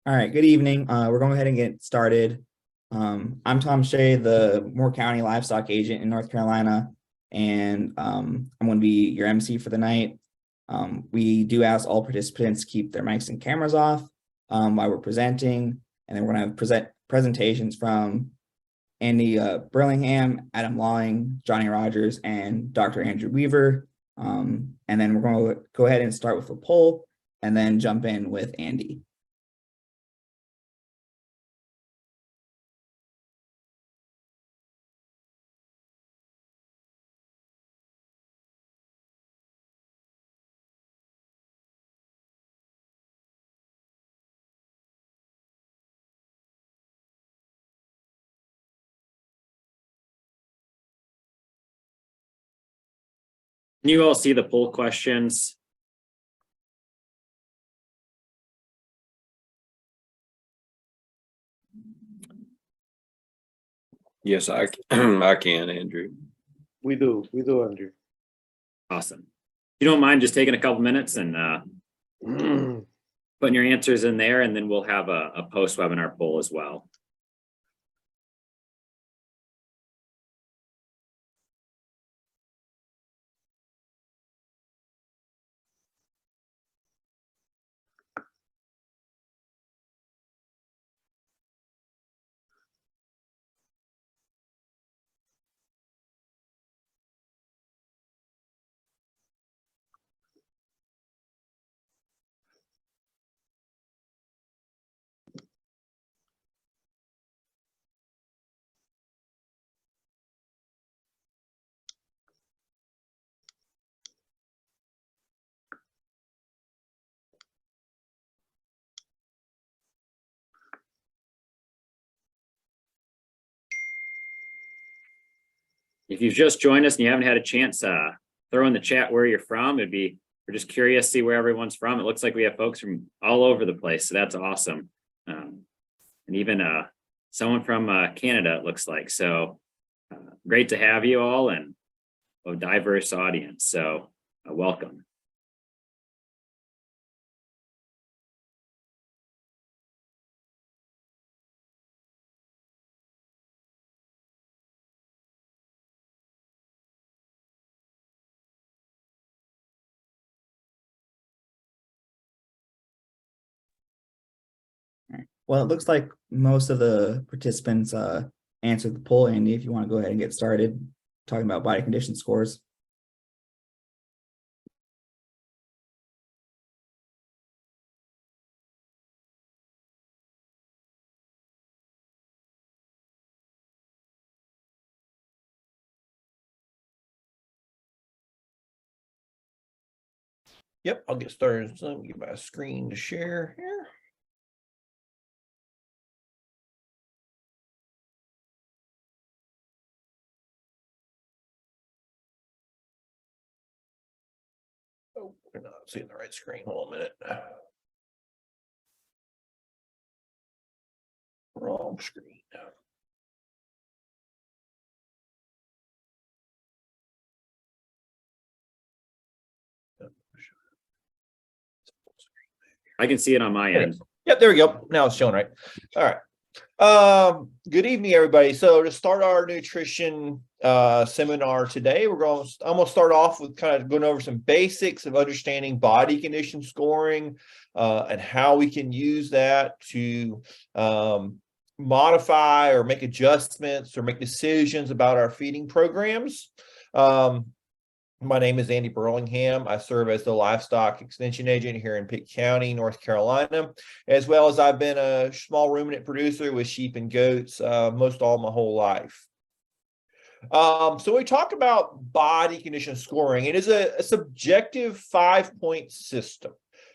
All right, good evening. We're going ahead and get started. I'm Tom Shea, the Moore County livestock agent in North Carolina, and I'm going to be your MC for the night. We do ask all participants to keep their mics and cameras off while we're presenting, and then we're going to have presentations from Andy Burlingham, Adam Lawing, Johnny Rogers, and Dr. Andrew Weaver. And then we're going to go ahead and start with a poll and then jump in with Andy. Can you all see the poll questions? Yes, I can, Andrew. We do, Andrew. Awesome. If you don't mind just taking a couple minutes and putting your answers in there, and then we'll have a post-webinar poll as well. If you've just joined us and you haven't had a chance, throw in the chat where you're from. We're just curious to see where everyone's from. It looks like we have folks from all over the place, so that's awesome. And even someone from Canada, it looks like. So great to have you all, and a diverse audience. So welcome. Well, it looks like most of the participants answered the poll, Andy. If you want to go ahead and get started talking about body condition scores. Yep, I'll get started. So let me get my screen to share here. Oh, we're not seeing the right screen. Hold on a minute. Wrong screen. I can see it on my end. Yep, there we go. Now it's showing right. All right. Good evening, everybody. So to start our nutrition seminar today, I'm going to start off with kind of going over some basics of understanding body condition scoring and how we can use that to modify or make adjustments or make decisions about our feeding programs. My name is Andy Burlingham. I serve as the livestock extension agent here in Pitt County, North Carolina, as well as I've been a small ruminant producer with sheep and goats most all my whole life. So we talk about body condition scoring. It is a subjective 5-point system.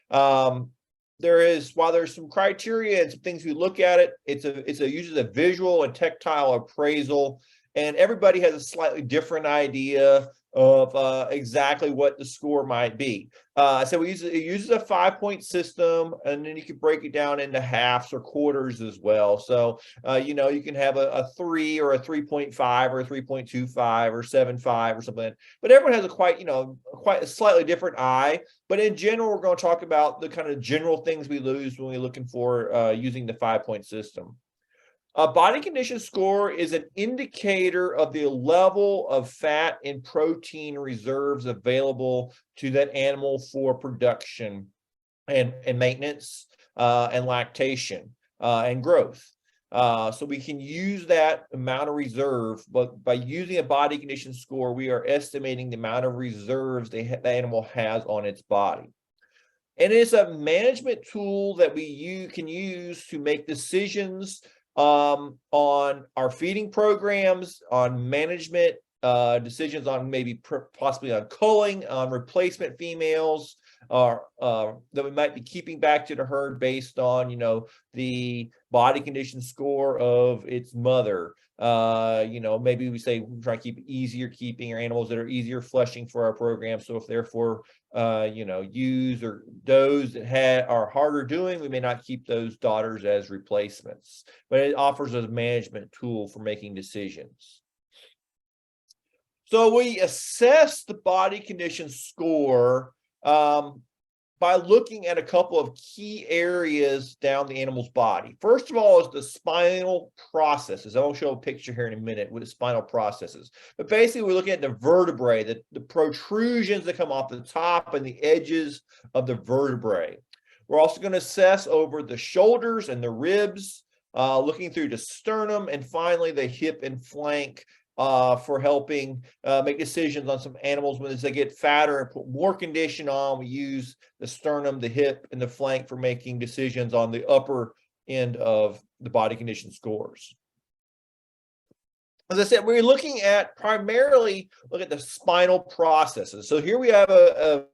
While there's some criteria and some things we look at it, it uses a visual and tactile appraisal, and everybody has a slightly different idea of exactly what the score might be. So it uses a 5-point system, and then you can break it down into halves or quarters as well. So, you can have a 3 or a 3.5 or a 3.25 or 7.5 or something. But everyone has a quite a slightly different eye. But in general, we're going to talk about the kind of general things we lose when we're looking for using the 5-point system. A body condition score is an indicator of the level of fat and protein reserves available to that animal for production and maintenance and lactation and growth. So we can use that amount of reserve, but by using a body condition score, we are estimating the amount of reserves the animal has on its body. And it's a management tool that can use to make decisions on our feeding programs, on management decisions, on maybe possibly on culling, on replacement females, or that we might be keeping back to the herd based on the body condition score of its mother. Maybe we say we try to keep easier keeping our animals that are easier fleshing for our program. So if therefore ewes or does that are harder doing, we may not keep those daughters as replacements, but it offers a management tool for making decisions. So we assess the body condition score by looking at a couple of key areas down the animal's body. First of all is the spinal processes. I'll show a picture here in a minute with the spinal processes. But basically, we're looking at the vertebrae, the protrusions that come off the top and the edges of the vertebrae. We're also going to assess over the shoulders and the ribs, looking through the sternum, and finally the hip and flank, for helping make decisions on some animals when they get fatter and put more condition on. We use the sternum, the hip, and the flank for making decisions on the upper end of the body condition scores. As I said, we're looking at primarily look at the spinal processes. So here we have a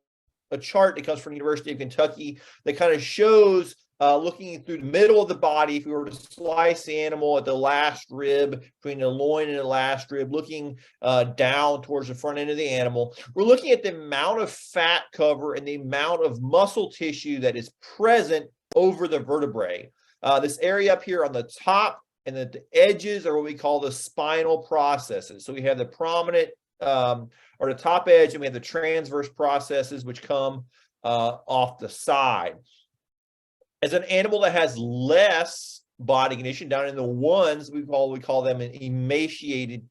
chart that comes from the University of Kentucky that kind of shows looking through the middle of the body, if we were to slice the animal at the last rib, between the loin and the last rib, looking down towards the front end of the animal, we're looking at the amount of fat cover and the amount of muscle tissue that is present over the vertebrae. This area up here on the top and the edges are what we call the spinal processes. So we have the prominent or the top edge, and we have the transverse processes, which come off the side. As an animal that has less body condition, down in the ones, we call them an emaciated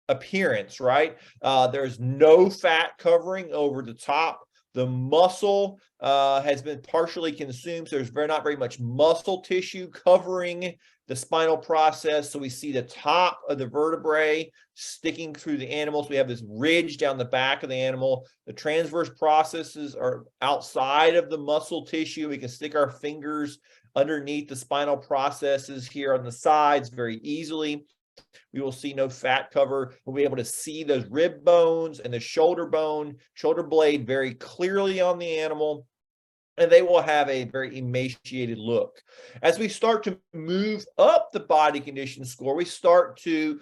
appearance, right? There's no fat covering over the top. The muscle has been partially consumed, so there's not very much muscle tissue covering the spinal process. So we see the top of the vertebrae sticking through the animals. We have this ridge down the back of the animal. The transverse processes are outside of the muscle tissue. We can stick our fingers underneath the spinal processes here on the sides very easily. We will see no fat cover. We'll be able to see those rib bones and the shoulder blade very clearly on the animal, and they will have a very emaciated look. As we start to move up the body condition score, we start to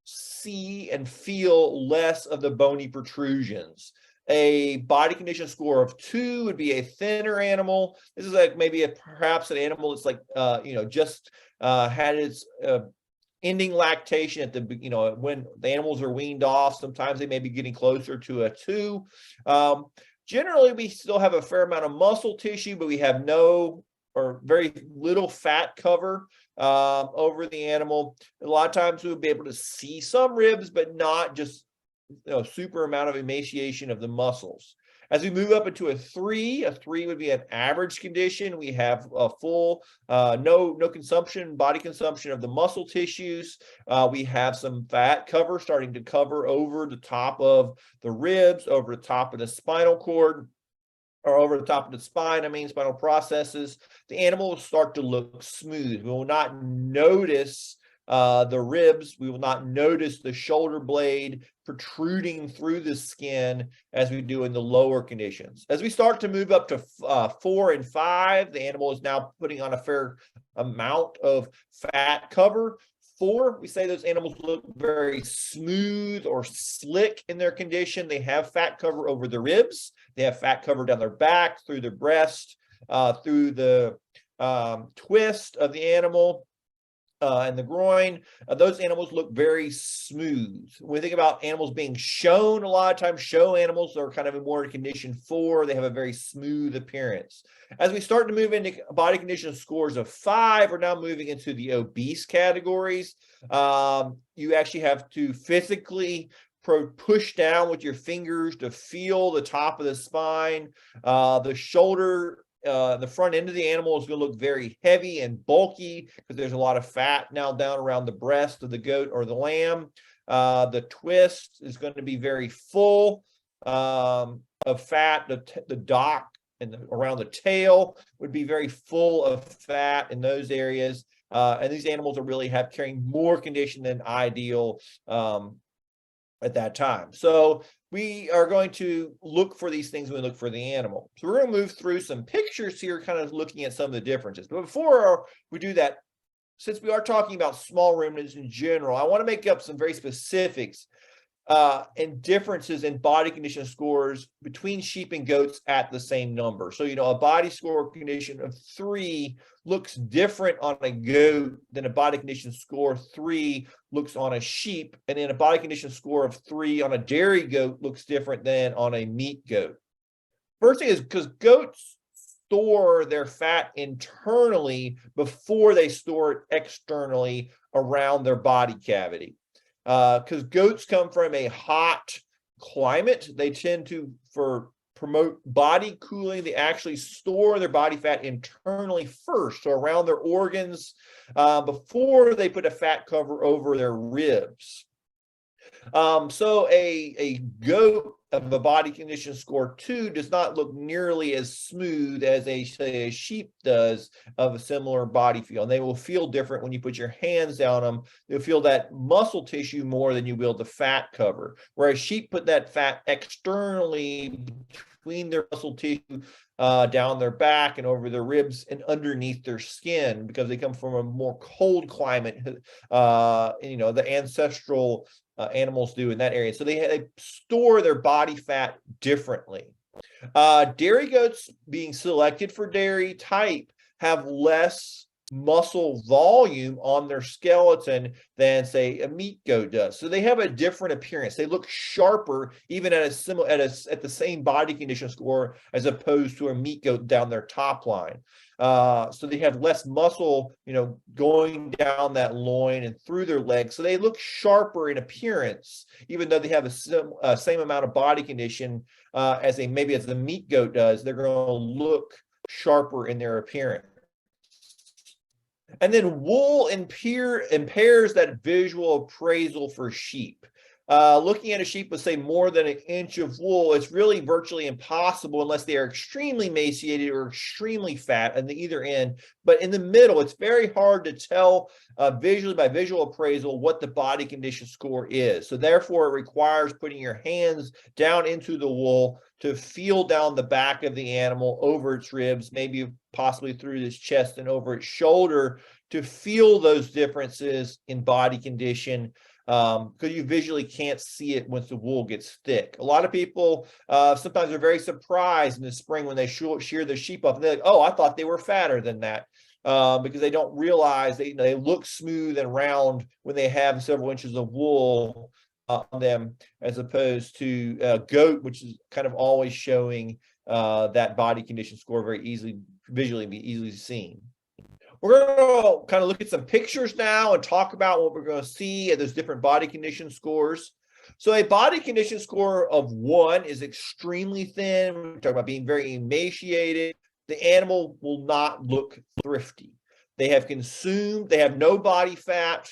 see and feel less of the bony protrusions. A body condition score of 2 would be a thinner animal. This is like maybe perhaps an animal that's like just had its ending lactation at the when the animals are weaned off. Sometimes they may be getting closer to a 2. Generally, we still have a fair amount of muscle tissue, but we have no or very little fat cover over the animal. A lot of times we'll be able to see some ribs, but not just super amount of emaciation of the muscles. As we move up into a 3 would be an average condition. We have a full no consumption, body consumption of the muscle tissues. We have some fat cover starting to cover over the top of the ribs, over the top of the spinal cord, or over the top of the spine, spinal processes. The animal will start to look smooth. We will not notice the ribs. We will not notice the shoulder blade protruding through the skin as we do in the lower conditions. As we start to move up to 4 and 5, the animal is now putting on a fair amount of fat cover. 4, we say those animals look very smooth or slick in their condition. They have fat cover over the ribs. They have fat cover down their back, through the breast, through the twist of the animal. And the groin, those animals look very smooth. When we think about animals being shown, a lot of times show animals are kind of in more condition 4. They have a very smooth appearance. As we start to move into body condition scores of 5, we're now moving into the obese categories. You actually have to physically push down with your fingers to feel the top of the spine, the shoulder. The front end of the animal is going to look very heavy and bulky because there's a lot of fat now down around the breast of the goat or the lamb. The twist is going to be very full of fat. The dock and around the tail would be very full of fat in those areas. And these animals are really carrying more condition than ideal at that time. So we are going to look for these things when we look for the animal. So we're going to move through some pictures here, kind of looking at some of the differences. But before we do that, since we are talking about small ruminants in general, I want to make up some very specifics and differences in body condition scores between sheep and goats at the same number. So, a body score condition of 3 looks different on a goat than a body condition score 3 looks on a sheep. And then a body condition score of 3 on a dairy goat looks different than on a meat goat. First thing is because goats store their fat internally before they store it externally around their body cavity. Because goats come from a hot climate, they tend to, promote body cooling, they actually store their body fat internally first, so around their organs, before they put a fat cover over their ribs. So a goat of a body condition score 2 does not look nearly as smooth as say a sheep does of a similar body feel. And they will feel different when you put your hands down them. You'll feel that muscle tissue more than you will the fat cover. Whereas sheep put that fat externally between their muscle tissue, down their back and over their ribs and underneath their skin, because they come from a more cold climate. The ancestral animals do in that area. So they store their body fat differently. Dairy goats being selected for dairy type have less muscle volume on their skeleton than say a meat goat does. So they have a different appearance. They look sharper even at the same body condition score as opposed to a meat goat down their top line. So they have less muscle, going down that loin and through their legs. So they look sharper in appearance, even though they have a same amount of body condition as the meat goat does. They're going to look sharper in their appearance. And then wool impairs that visual appraisal for sheep. Looking at a sheep with, say, more than an inch of wool, it's really virtually impossible unless they are extremely emaciated or extremely fat on the either end. But in the middle, it's very hard to tell visually by visual appraisal what the body condition score is. So therefore, it requires putting your hands down into the wool to feel down the back of the animal, over its ribs, maybe possibly through its chest and over its shoulder, to feel those differences in body condition, because you visually can't see it once the wool gets thick. A lot of people sometimes are very surprised in the spring when they shear the sheep up, and they're like, oh, I thought they were fatter than that, because they don't realize they look smooth and round when they have several inches of wool on them, as opposed to goat, which is kind of always showing that body condition score very easily, visually be easily seen. We're going to kind of look at some pictures now and talk about what we're going to see at those different body condition scores. So a body condition score of 1 is extremely thin. We're talking about being very emaciated. The animal will not look thrifty. They have no body fat.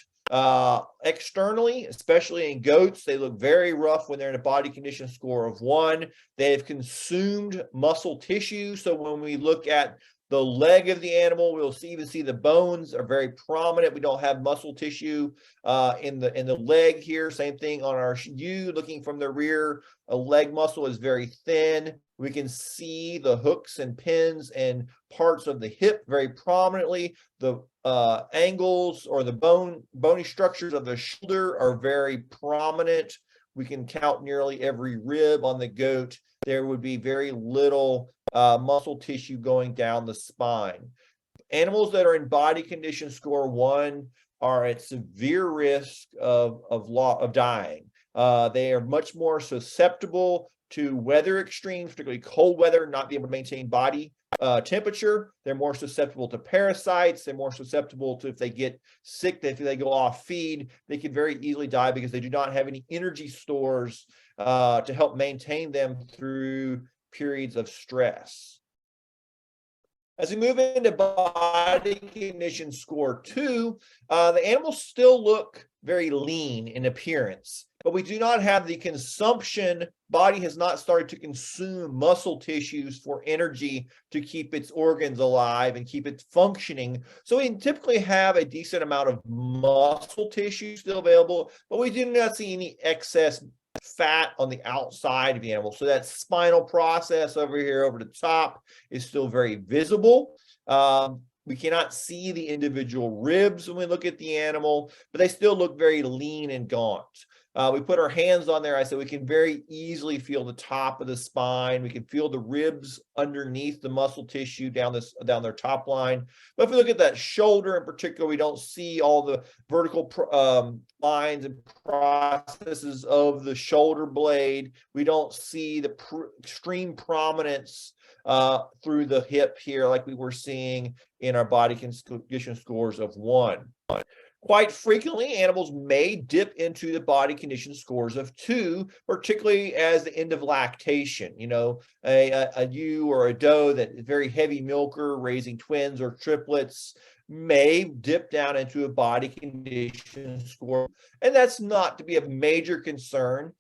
Externally, especially in goats, they look very rough when they're in a body condition score of 1. They have consumed muscle tissue. So when we look at the leg of the animal. We'll even see the bones are very prominent. We don't have muscle tissue in the leg here. Same thing on our ewe, looking from the rear. A leg muscle is very thin. We can see the hooks and pins and parts of the hip very prominently. The angles or the bony structures of the shoulder are very prominent. We can count nearly every rib on the goat. There would be very little muscle tissue going down the spine. Animals that are in body condition score 1 are at severe risk of dying. They are much more susceptible to weather extremes, particularly cold weather, not be able to maintain body temperature. They're more susceptible to parasites. They're more susceptible to, if they get sick, if they go off feed, they can very easily die because they do not have any energy stores to help maintain them through periods of stress. As we move into body condition score 2, the animals still look very lean in appearance, but we do not have the consumption. Body has not started to consume muscle tissues for energy to keep its organs alive and keep it functioning. So we typically have a decent amount of muscle tissue still available, but we do not see any excess fat on the outside of the animal. So that spinal process over here over the top is still very visible. We cannot see the individual ribs when we look at the animal, but they still look very lean and gaunt. We put our hands on there. I said we can very easily feel the top of the spine. We can feel the ribs underneath the muscle tissue down their top line. But if we look at that shoulder in particular, we don't see all the vertical lines and processes of the shoulder blade. We don't see the extreme prominence through the hip here like we were seeing in our body condition scores of 1. Quite frequently, animals may dip into the body condition scores of 2, particularly as the end of lactation. You know, a ewe or a doe that is very heavy milker raising twins or triplets may dip down into a body condition score. And that's not to be of major concern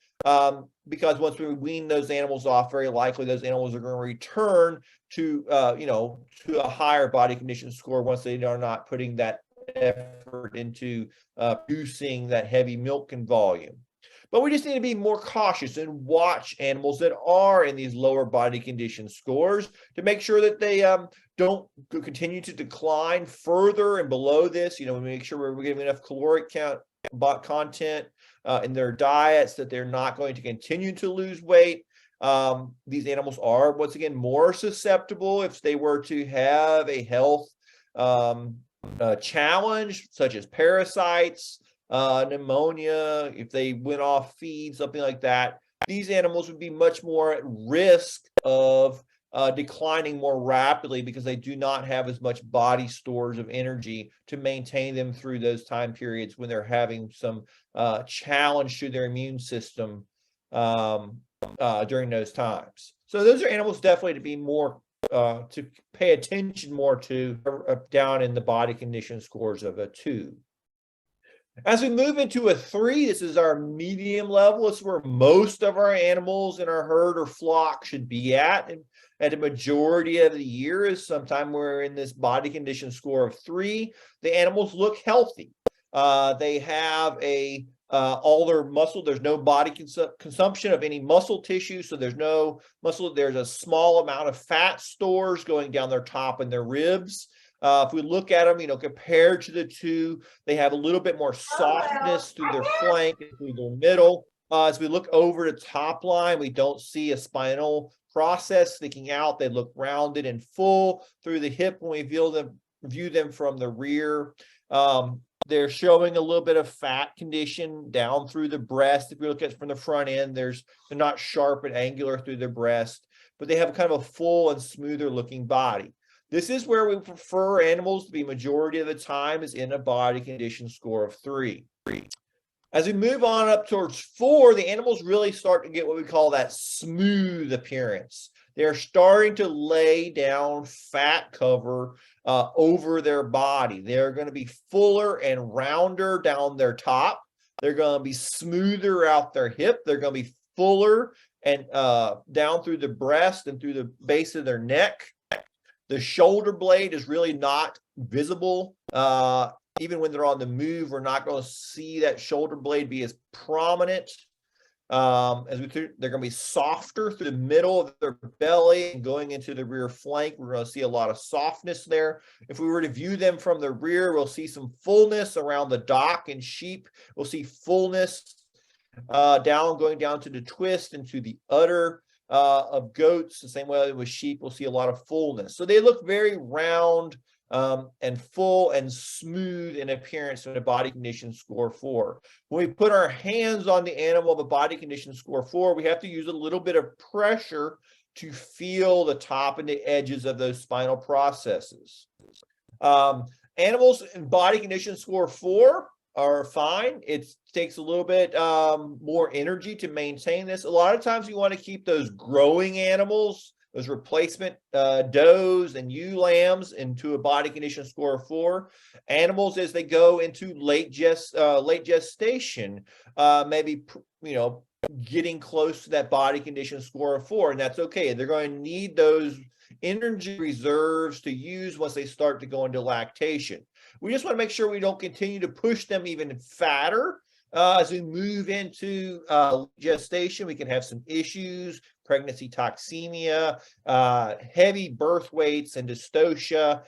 because once we wean those animals off, very likely those animals are going to return to, to a higher body condition score once they are not putting that effort into producing that heavy milk and volume. But we just need to be more cautious and watch animals that are in these lower body condition scores to make sure that they don't continue to decline further and below this. You know, we make sure we're giving enough caloric content in their diets, that they're not going to continue to lose weight. These animals are, once again, more susceptible if they were to have a health challenge, such as parasites, pneumonia, if they went off feed, something like that. These animals would be much more at risk of declining more rapidly because they do not have as much body stores of energy to maintain them through those time periods when they're having some challenge to their immune system during those times. So those are animals definitely to be more to pay attention more to down in the body condition scores of a 2. As we move into a 3, this is our medium level. This is where most of our animals in our herd or flock should be at. And at a majority of the year is sometime we're in this body condition score of 3. The animals look healthy. They have all their muscle. There's no body consumption of any muscle tissue. So there's no muscle. There's a small amount of fat stores going down their top and their ribs. If we look at them, compared to the 2, they have a little bit more softness through their flank and through their middle. As we look over the top line, we don't see a spinal process sticking out. They look rounded and full through the hip when we view them from the rear. They're showing a little bit of fat condition down through the breast. If we look at it from the front end, they're not sharp and angular through the breast, but they have kind of a full and smoother looking body. This is where we prefer animals to be majority of the time is in a body condition score of 3. As we move on up towards 4, the animals really start to get what we call that smooth appearance. They're starting to lay down fat cover over their body. They're going to be fuller and rounder down their top. They're going to be smoother out their hip. They're going to be fuller and down through the breast and through the base of their neck. The shoulder blade is really not visible. Even when they're on the move, we're not going to see that shoulder blade be as prominent. They're going to be softer through the middle of their belly and going into the rear flank. We're going to see a lot of softness there. If we were to view them from the rear, we'll see some fullness around the dock and sheep. We'll see fullness going down to the twist and to the udder of goats. The same way with sheep, we'll see a lot of fullness. So they look very round and full and smooth in appearance with a body condition score 4. When we put our hands on the animal of a body condition score 4, we have to use a little bit of pressure to feel the top and the edges of those spinal processes. Animals in body condition score 4 are fine. It takes a little bit more energy to maintain this. A lot of times you want to keep those growing animals, those replacement does and ewe lambs, into a body condition score of 4. Animals, as they go into late gestation, maybe getting close to that body condition score of 4, and that's okay. They're going to need those energy reserves to use once they start to go into lactation. We just want to make sure we don't continue to push them even fatter. As we move into gestation, we can have some issues, pregnancy toxemia, heavy birth weights and dystocia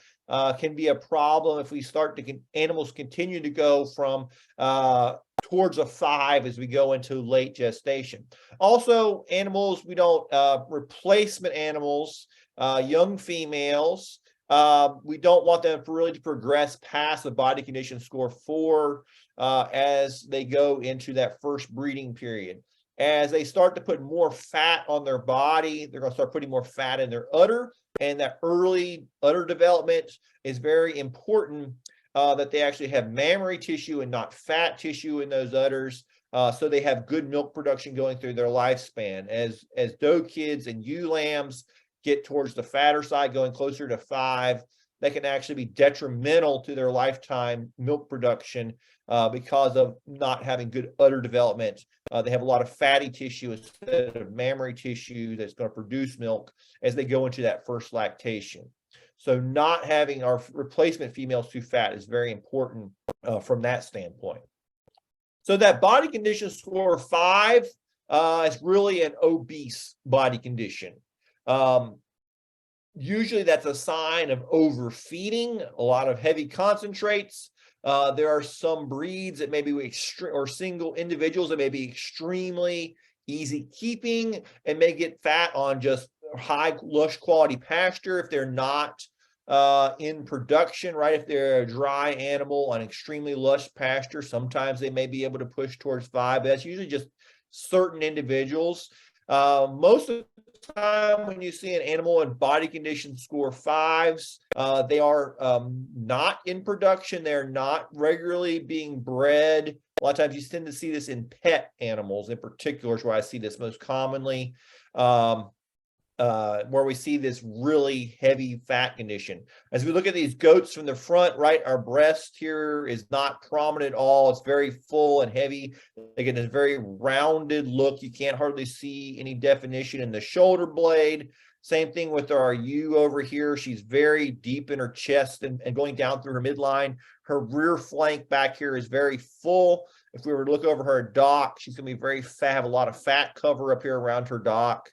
can be a problem if we start to animals continue to go from towards a 5 as we go into late gestation. Also, animals, we don't replacement animals, young females, we don't want them to progress past the body condition score 4 as they go into that first breeding period. As they start to put more fat on their body, they're going to start putting more fat in their udder, and that early udder development is very important, that they actually have mammary tissue and not fat tissue in those udders, so they have good milk production going through their lifespan. As doe kids and ewe lambs get towards the fatter side, going closer to 5, that can actually be detrimental to their lifetime milk production because of not having good udder development. They have a lot of fatty tissue instead of mammary tissue that's going to produce milk as they go into that first lactation. So not having our replacement females too fat is very important from that standpoint. So that body condition score 5 is really an obese body condition. Usually that's a sign of overfeeding, a lot of heavy concentrates. There are some breeds that may be or single individuals that may be extremely easy keeping and may get fat on just high lush quality pasture if they're not in production, right? If they're a dry animal on extremely lush pasture, sometimes they may be able to push towards 5. But that's usually just certain individuals. Most of the time when you see an animal in body condition score 5s, they are not in production. They're not regularly being bred. A lot of times you tend to see this in pet animals in particular, is where I see this most commonly, where we see this really heavy fat condition. As we look at these goats from the front, right, our breast here is not prominent at all. It's very full and heavy. They get this very rounded look. You can't hardly see any definition in the shoulder blade. Same thing with our ewe over here. She's very deep in her chest and going down through her midline. Her rear flank back here is very full. If we were to look over her dock, she's going to be very fat, have a lot of fat cover up here around her dock.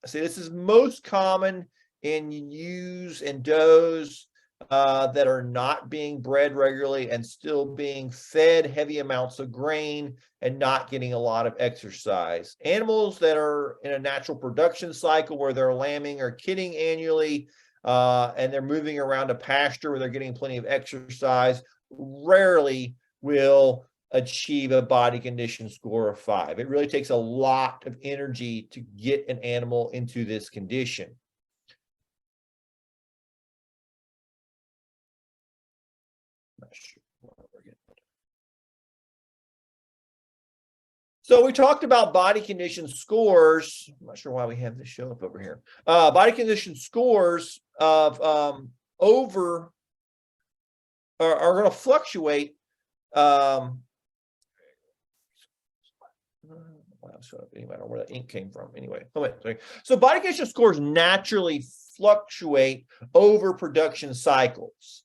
So this is most common in ewes and does that are not being bred regularly and still being fed heavy amounts of grain and not getting a lot of exercise. Animals that are in a natural production cycle where they're lambing or kidding annually and they're moving around a pasture where they're getting plenty of exercise rarely will achieve a body condition score of 5. It really takes a lot of energy to get an animal into this condition. Not sure where we're getting. So we talked about body condition scores. I'm not sure why we have this show up over here. Body condition scores of are going to fluctuate. So anyway, I don't know where that ink came from. Anyway, sorry. So body condition scores naturally fluctuate over production cycles.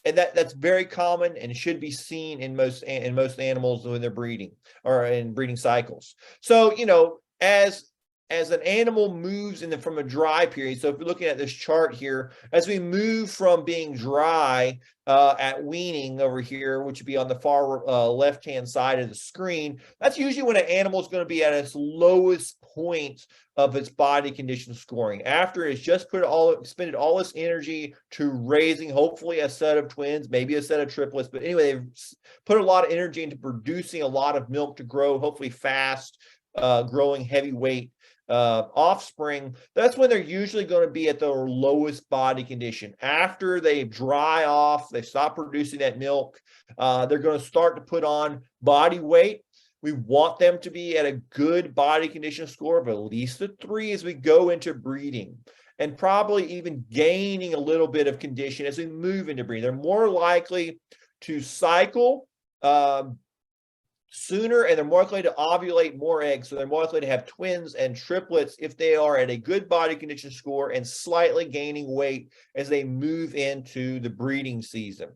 And that's very common and should be seen in most animals when they're breeding or in breeding cycles. So, you know, as an animal moves from a dry period, so if you're looking at this chart here, as we move from being dry at weaning over here, which would be on the far left-hand side of the screen, that's usually when an animal is going to be at its lowest point of its body condition scoring. After it's just expended all its energy to raising, hopefully, a set of twins, maybe a set of triplets. But anyway, they've put a lot of energy into producing a lot of milk to grow, hopefully fast, growing heavyweight offspring. That's when they're usually going to be at their lowest body condition. After they dry off, they stop producing that milk, they're going to start to put on body weight. We want them to be at a good body condition score of at least a 3 as we go into breeding, and probably even gaining a little bit of condition as we move into breeding. They're more likely to cycle sooner, and they're more likely to ovulate more eggs. So they're more likely to have twins and triplets if they are at a good body condition score and slightly gaining weight as they move into the breeding season.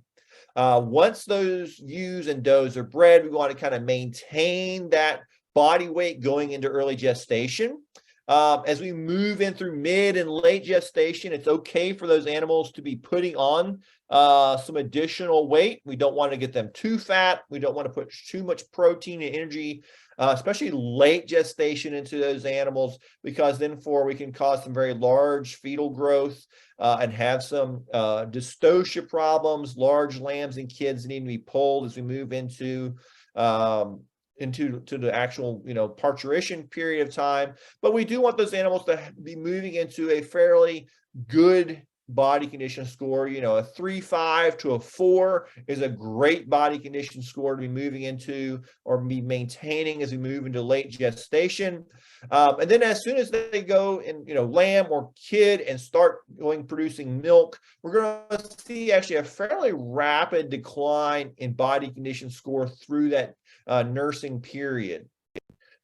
Once those ewes and does are bred, we want to kind of maintain that body weight going into early gestation. As we move in through mid and late gestation, it's okay for those animals to be putting on some additional weight. We don't want to get them too fat. We don't want to put too much protein and energy, especially late gestation, into those animals, because then we can cause some very large fetal growth and have some dystocia problems. Large lambs and kids need to be pulled as we move into the actual, you know, parturition period of time. But we do want those animals to be moving into a fairly good body condition score. You know, a 3.5 to a 4 is a great body condition score to be moving into or be maintaining as we move into late gestation. And then as soon as they go in, you know, lamb or kid and start producing milk, we're going to see actually a fairly rapid decline in body condition score through that nursing period,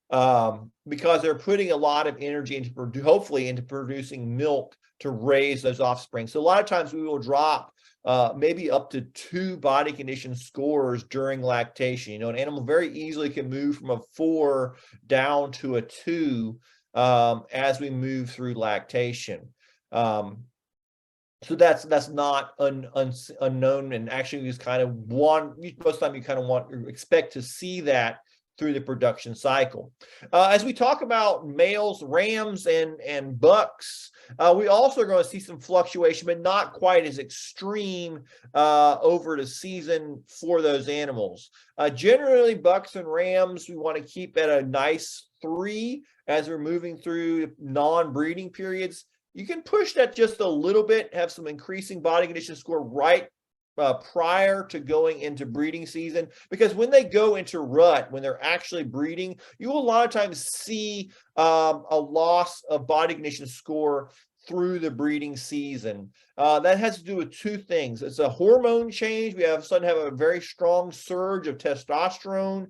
because they're putting a lot of energy into hopefully into producing milk to raise those offspring. So a lot of times we will drop maybe up to 2 body condition scores during lactation. You know, an animal very easily can move from a 4 down to a 2 as we move through lactation. So that's not unknown, and actually is kind of most of the time you kind of expect to see that through the production cycle. As we talk about males, rams, and bucks, we also are going to see some fluctuation, but not quite as extreme over the season for those animals. Generally, bucks and rams, we want to keep at a nice 3 as we're moving through non-breeding periods. You can push that just a little bit, have some increasing body condition score right prior to going into breeding season, because when they go into rut, when they're actually breeding, you will a lot of times see a loss of body condition score through the breeding season. That has to do with 2 things. It's a hormone change. We suddenly have a very strong surge of testosterone,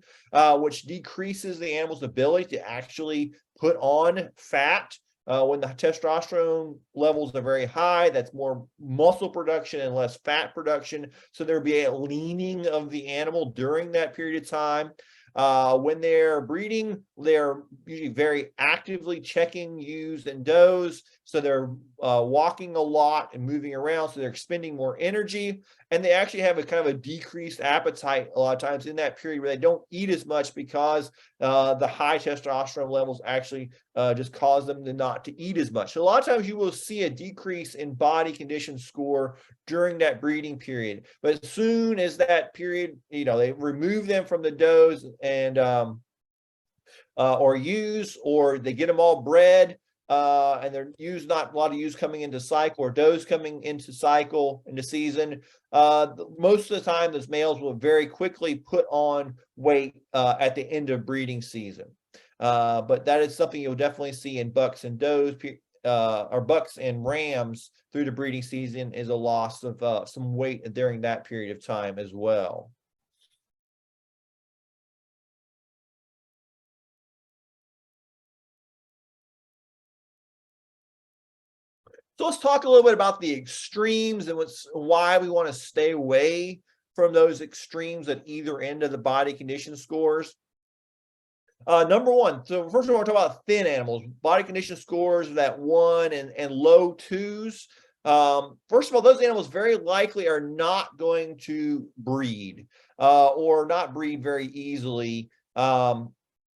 which decreases the animal's ability to actually put on fat. When the testosterone levels are very high, that's more muscle production and less fat production. So there'll be a leaning of the animal during that period of time. When they're breeding, they're usually very actively checking ewes and does. So they're walking a lot and moving around. So they're expending more energy. And they actually have a kind of a decreased appetite a lot of times in that period where they don't eat as much, because the high testosterone levels actually just cause them to not to eat as much. So a lot of times you will see a decrease in body condition score during that breeding period. But as soon as that period, you know, they remove them from the does and or ewes, or they get them all bred, and they're not a lot of ewes coming into cycle or does coming into cycle into season. Most of the time, those males will very quickly put on weight at the end of breeding season. But that is something you'll definitely see in bucks and does, or bucks and rams through the breeding season, is a loss of some weight during that period of time as well. So let's talk a little bit about the extremes and why we want to stay away from those extremes at either end of the body condition scores. Number one, so first of all, we're talking about thin animals, body condition scores that 1 and low 2s. First of all, those animals very likely are not going to breed or not breed very easily.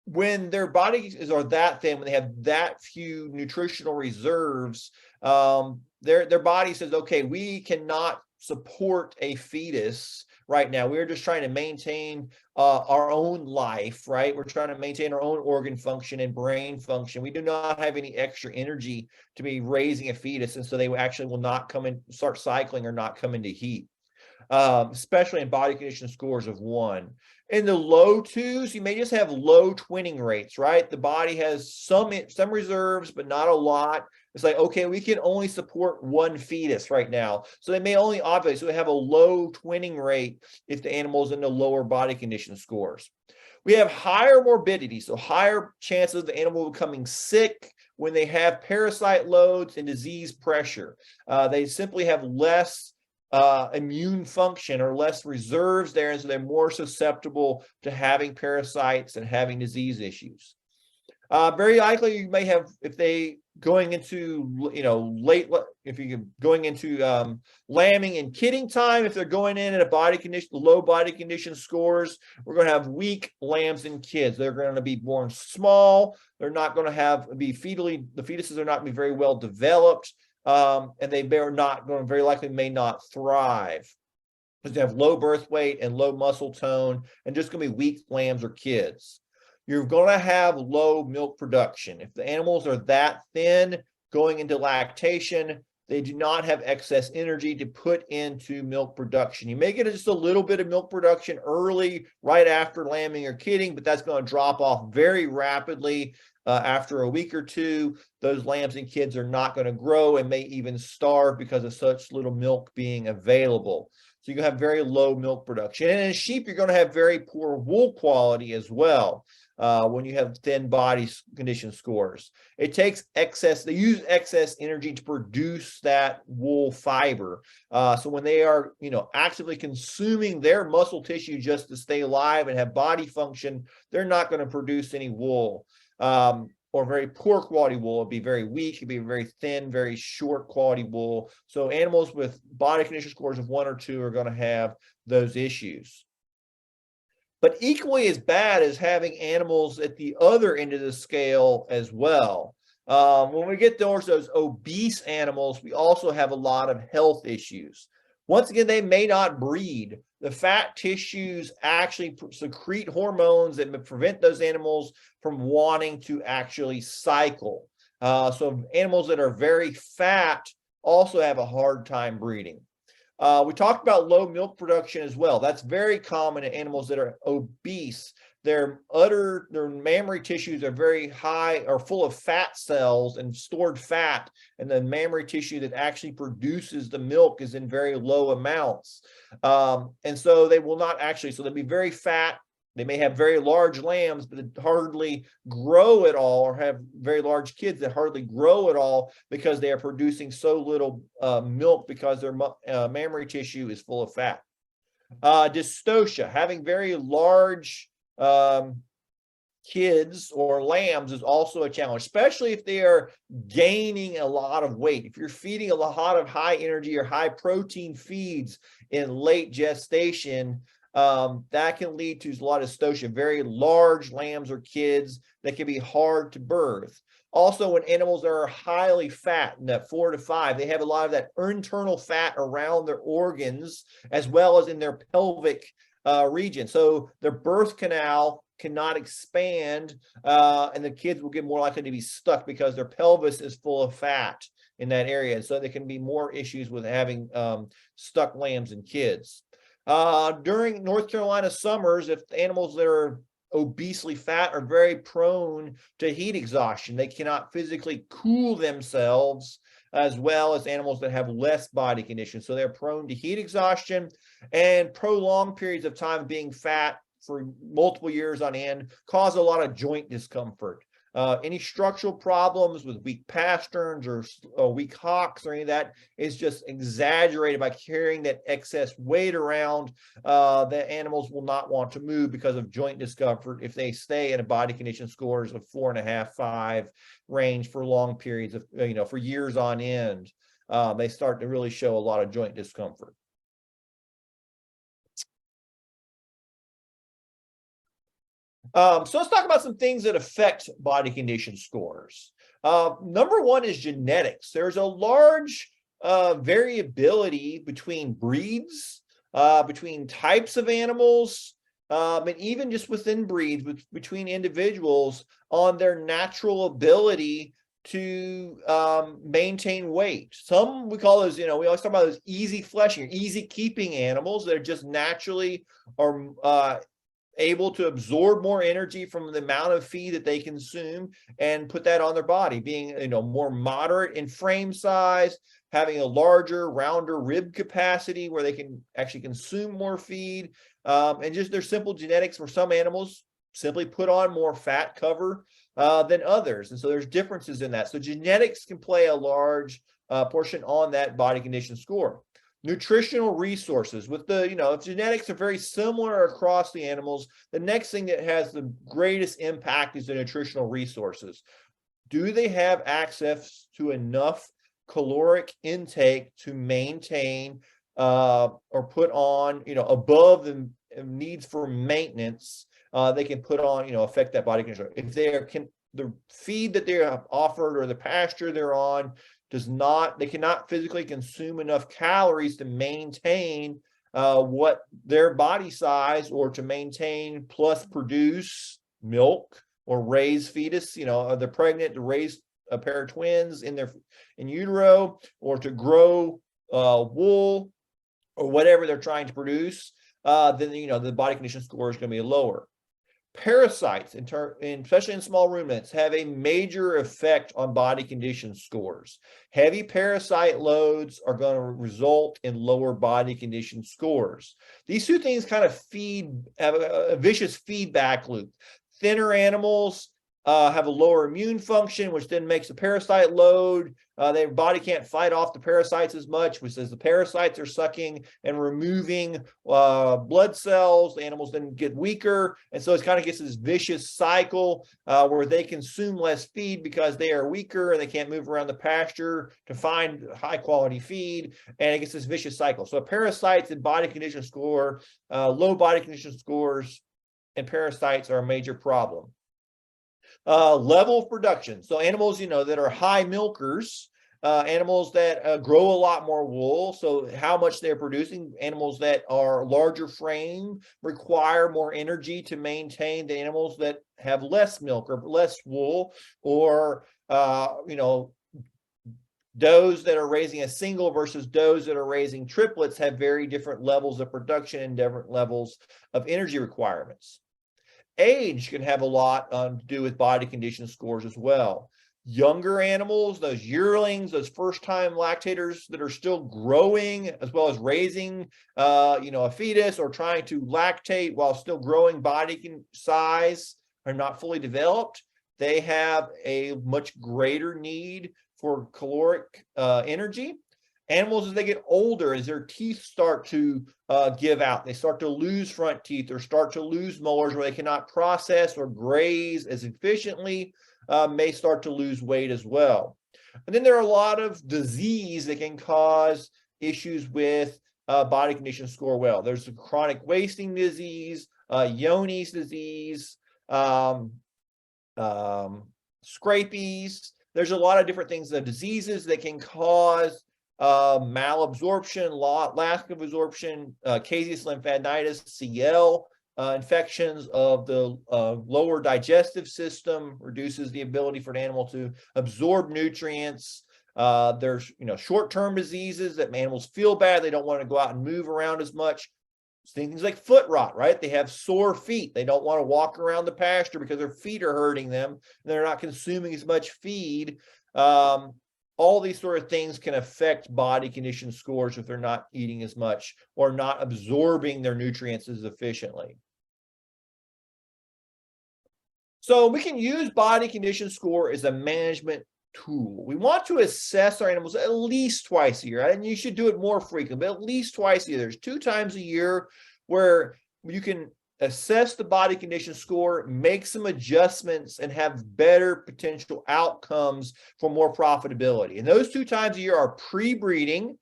When their bodies are that thin, when they have that few nutritional reserves, their body says, okay, we cannot support a fetus right now. We're just trying to maintain our own life, right? We're trying to maintain our own organ function and brain function. We do not have any extra energy to be raising a fetus, and so they actually will not come in, start cycling, or not come into heat. Especially in body condition scores of 1. In the low 2s, you may just have low twinning rates, right? The body has some reserves, but not a lot. It's like, okay, we can only support 1 fetus right now. So they may only ovulate. So they have a low twinning rate if the animal's in the lower body condition scores. We have higher morbidity, so higher chances of the animal becoming sick when they have parasite loads and disease pressure. They simply have less immune function or less reserves there, and so they're more susceptible to having parasites and having disease issues. Very likely you may have, if they going into going into lambing and kidding time, if they're going in at a body condition, low body condition scores, we're going to have weak lambs and kids. They're going to be born small. They're not going to the fetuses are not going to be very well developed. And they are not going to, very likely may not thrive because they have low birth weight and low muscle tone and just going to be weak lambs or kids. You're going to have low milk production. If the animals are that thin going into lactation, they do not have excess energy to put into milk production. You may get just a little bit of milk production early, right after lambing or kidding, but that's going to drop off very rapidly. After a week or 2, those lambs and kids are not going to grow and may even starve because of such little milk being available. So you have very low milk production. And in sheep, you're going to have very poor wool quality as well when you have thin body condition scores. It takes they use excess energy to produce that wool fiber. So when they are, actively consuming their muscle tissue just to stay alive and have body function, they're not going to produce any wool. Or very poor quality wool. It'd be very weak, it'd be very thin, very short quality wool. So animals with body condition scores of 1 or 2 are going to have those issues. But equally as bad as having animals at the other end of the scale as well. When we get towards those obese animals, we also have a lot of health issues. Once again, they may not breed. The fat tissues actually secrete hormones that prevent those animals from wanting to actually cycle. So animals that are very fat also have a hard time breeding. We talked about low milk production as well. That's very common in animals that are obese. Their mammary tissues are very high or full of fat cells and stored fat, and the mammary tissue that actually produces the milk is in very low amounts. And so they will not actually, so they'll be very fat. They may have very large lambs, but they hardly grow at all, or have very large kids that hardly grow at all because they are producing so little milk because their mammary tissue is full of fat. Dystocia, having very large kids or lambs is also a challenge, especially if they are gaining a lot of weight. If you're feeding a lot of high energy or high protein feeds in late gestation, that can lead to a lot of dystocia, very large lambs or kids that can be hard to birth. Also, when animals are highly fat, in that 4 to 5, they have a lot of that internal fat around their organs as well as in their pelvic region. So their birth canal cannot expand, and the kids will get more likely to be stuck because their pelvis is full of fat in that area. And so there can be more issues with having stuck lambs and kids. During North Carolina summers, if the animals that are obesely fat are very prone to heat exhaustion. They cannot physically cool themselves, as well as animals that have less body condition. So they're prone to heat exhaustion, and prolonged periods of time being fat for multiple years on end cause a lot of joint discomfort. Any structural problems with weak pasterns or weak hocks or any of that is just exaggerated by carrying that excess weight around. The animals will not want to move because of joint discomfort if they stay in a body condition scores of 4.5, 5 range for long periods of, for years on end. They start to really show a lot of joint discomfort. So let's talk about some things that affect body condition scores. Number one is genetics. There's a large variability between breeds, between types of animals, and even just within breeds, between individuals on their natural ability to maintain weight. Some we call those, we always talk about those easy fleshing, easy keeping animals that are just naturally are able to absorb more energy from the amount of feed that they consume and put that on their body, being more moderate in frame size, having a larger, rounder rib capacity where they can actually consume more feed, and just their simple genetics where some animals simply put on more fat cover than others. And so there's differences in that. So genetics can play a large portion on that body condition score. Nutritional resources with the, if genetics are very similar across the animals, the next thing that has the greatest impact is the nutritional resources. Do they have access to enough caloric intake to maintain or put on, above the needs for maintenance? They can put on, affect that body condition. If the feed that they're offered or the pasture they're on they cannot physically consume enough calories to maintain what their body size or to maintain plus produce milk or raise fetus, they're pregnant to raise a pair of twins in utero, or to grow wool or whatever they're trying to produce, then the body condition score is going to be lower. Parasites, especially in small ruminants, have a major effect on body condition scores. Heavy parasite loads are going to result in lower body condition scores. These two things kind of have a vicious feedback loop. Thinner animals have a lower immune function, which then makes the parasite load. Their body can't fight off the parasites as much, which says the parasites are sucking and removing blood cells. The animals then get weaker. And so it kind of gets this vicious cycle where they consume less feed because they are weaker and they can't move around the pasture to find high quality feed. And it gets this vicious cycle. So parasites and body condition score, low body condition scores and parasites are a major problem. Level of production. So animals, that are high milkers, animals that grow a lot more wool. So how much they're producing. Animals that are larger frame require more energy to maintain. The animals that have less milk or less wool, or, does that are raising a single versus does that are raising triplets have very different levels of production and different levels of energy requirements. Age can have a lot to do with body condition scores as well. Younger animals, those yearlings, those first-time lactators that are still growing, as well as raising, a fetus or trying to lactate while still growing body size, are not fully developed. They have a much greater need for caloric energy. Animals, as they get older, as their teeth start to give out, they start to lose front teeth or start to lose molars where they cannot process or graze as efficiently, may start to lose weight as well. And then there are a lot of disease that can cause issues with body condition score well. There's the chronic wasting disease, Johne's disease, scrapies. There's a lot of different things, the diseases that can cause malabsorption, lack of absorption, caseous lymphadenitis, CL, infections of the lower digestive system, reduces the ability for an animal to absorb nutrients. There's short-term diseases that animals feel bad, they don't want to go out and move around as much. Things like foot rot, right? They have sore feet, they don't want to walk around the pasture because their feet are hurting them and they're not consuming as much feed. All these sort of things can affect body condition scores if they're not eating as much or not absorbing their nutrients as efficiently. So we can use body condition score as a management tool. We want to assess our animals at least twice a year, and you should do it more frequently, but at least twice a year. There's 2 times a year where you can assess the body condition score, make some adjustments, and have better potential outcomes for more profitability. And those 2 times a year are pre-breeding,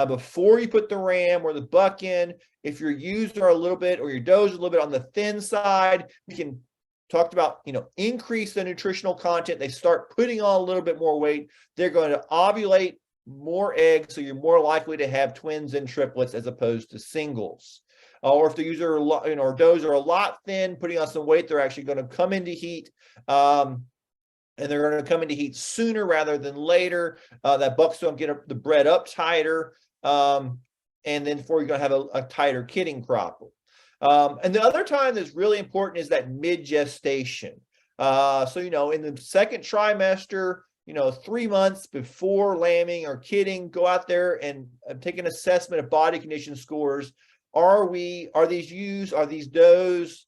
before you put the ram or the buck in. If your ewes are a little bit, or your does are a little bit on the thin side, we can talked about, increase the nutritional content. They start putting on a little bit more weight. They're going to ovulate more eggs, so you're more likely to have twins and triplets as opposed to singles. Or if the ewes are, or does are a lot thin, putting on some weight, they're actually going to come into heat. And they're going to come into heat sooner rather than later. That buck's going to get the bred up tighter. And then you're going to have a tighter kidding crop. And the other time that's really important is that mid-gestation. So, in the second trimester, 3 months before lambing or kidding, go out there and take an assessment of body condition scores. Are these ewes, are these does,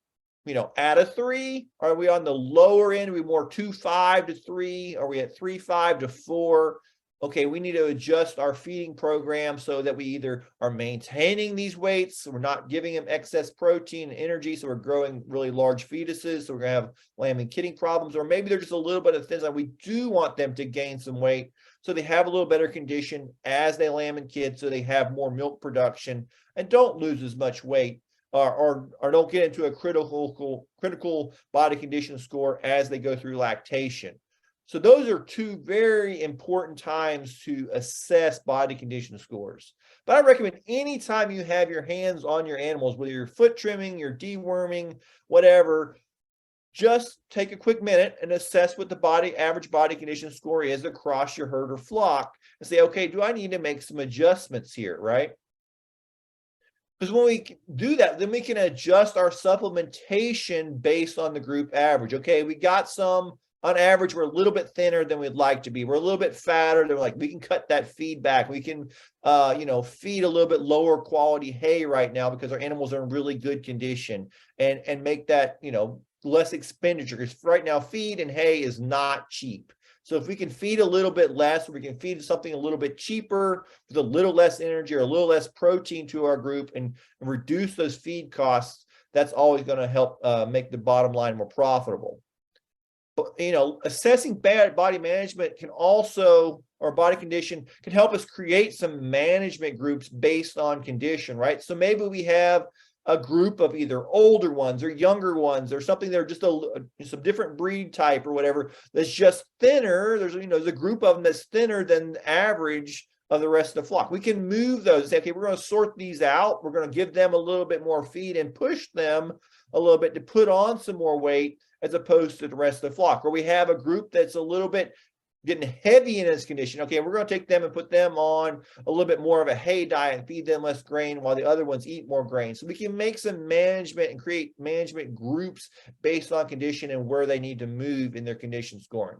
at a 3? Are we on the lower end? Are we more 2.5 to 3? Are we at 3.5 to 4? Okay, we need to adjust our feeding program so that we either are maintaining these weights, so we're not giving them excess protein and energy, so we're growing really large fetuses, so we're going to have lamb and kidding problems, or maybe they're just a little bit of thin side. We do want them to gain some weight so they have a little better condition as they lamb and kid, so they have more milk production and don't lose as much weight, or don't get into a critical body condition score as they go through lactation. So those are 2 very important times to assess body condition scores. But I recommend anytime you have your hands on your animals, whether you're foot trimming, you're deworming, whatever, just take a quick minute and assess what the average body condition score is across your herd or flock and say, okay, do I need to make some adjustments here, right? Because when we do that, then we can adjust our supplementation based on the group average. Okay, we got some. On average, we're a little bit thinner than we'd like to be. We're a little bit fatter. They're like, we can cut that feed back. We can, feed a little bit lower quality hay right now because our animals are in really good condition, and make that, less expenditure, because right now feed and hay is not cheap. So if we can feed a little bit less, we can feed something a little bit cheaper with a little less energy or a little less protein to our group and reduce those feed costs, that's always going to help make the bottom line more profitable. Assessing bad body management can also, or body condition, can help us create some management groups based on condition, right? So maybe we have a group of either older ones or younger ones or something that are just some different breed type or whatever that's just thinner. There's a group of them that's thinner than the average of the rest of the flock. We can move those and say, okay, we're going to sort these out. We're going to give them a little bit more feed and push them a little bit to put on some more weight as opposed to the rest of the flock. Or we have a group that's a little bit getting heavy in its condition. Okay, we're going to take them and put them on a little bit more of a hay diet and feed them less grain while the other ones eat more grain. So we can make some management and create management groups based on condition and where they need to move in their condition scoring.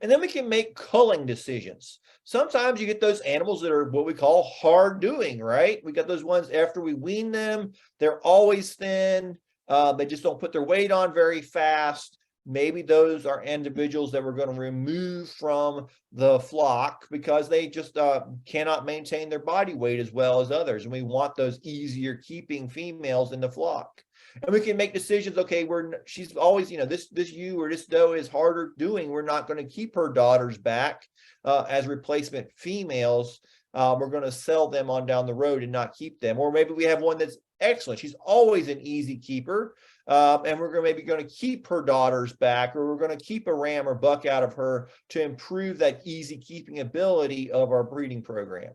And then we can make culling decisions. Sometimes you get those animals that are what we call hard doing, right? We got those ones after we wean them, they're always thin. They just don't put their weight on very fast. Maybe those are individuals that we're going to remove from the flock because they just cannot maintain their body weight as well as others. And we want those easier keeping females in the flock. And we can make decisions. Okay, she's always, this ewe or this doe is harder doing. We're not going to keep her daughters back as replacement females. We're going to sell them on down the road and not keep them. Or maybe we have one that's excellent. She's always an easy keeper. And we're maybe going to keep her daughters back, or we're going to keep a ram or buck out of her to improve that easy keeping ability of our breeding program.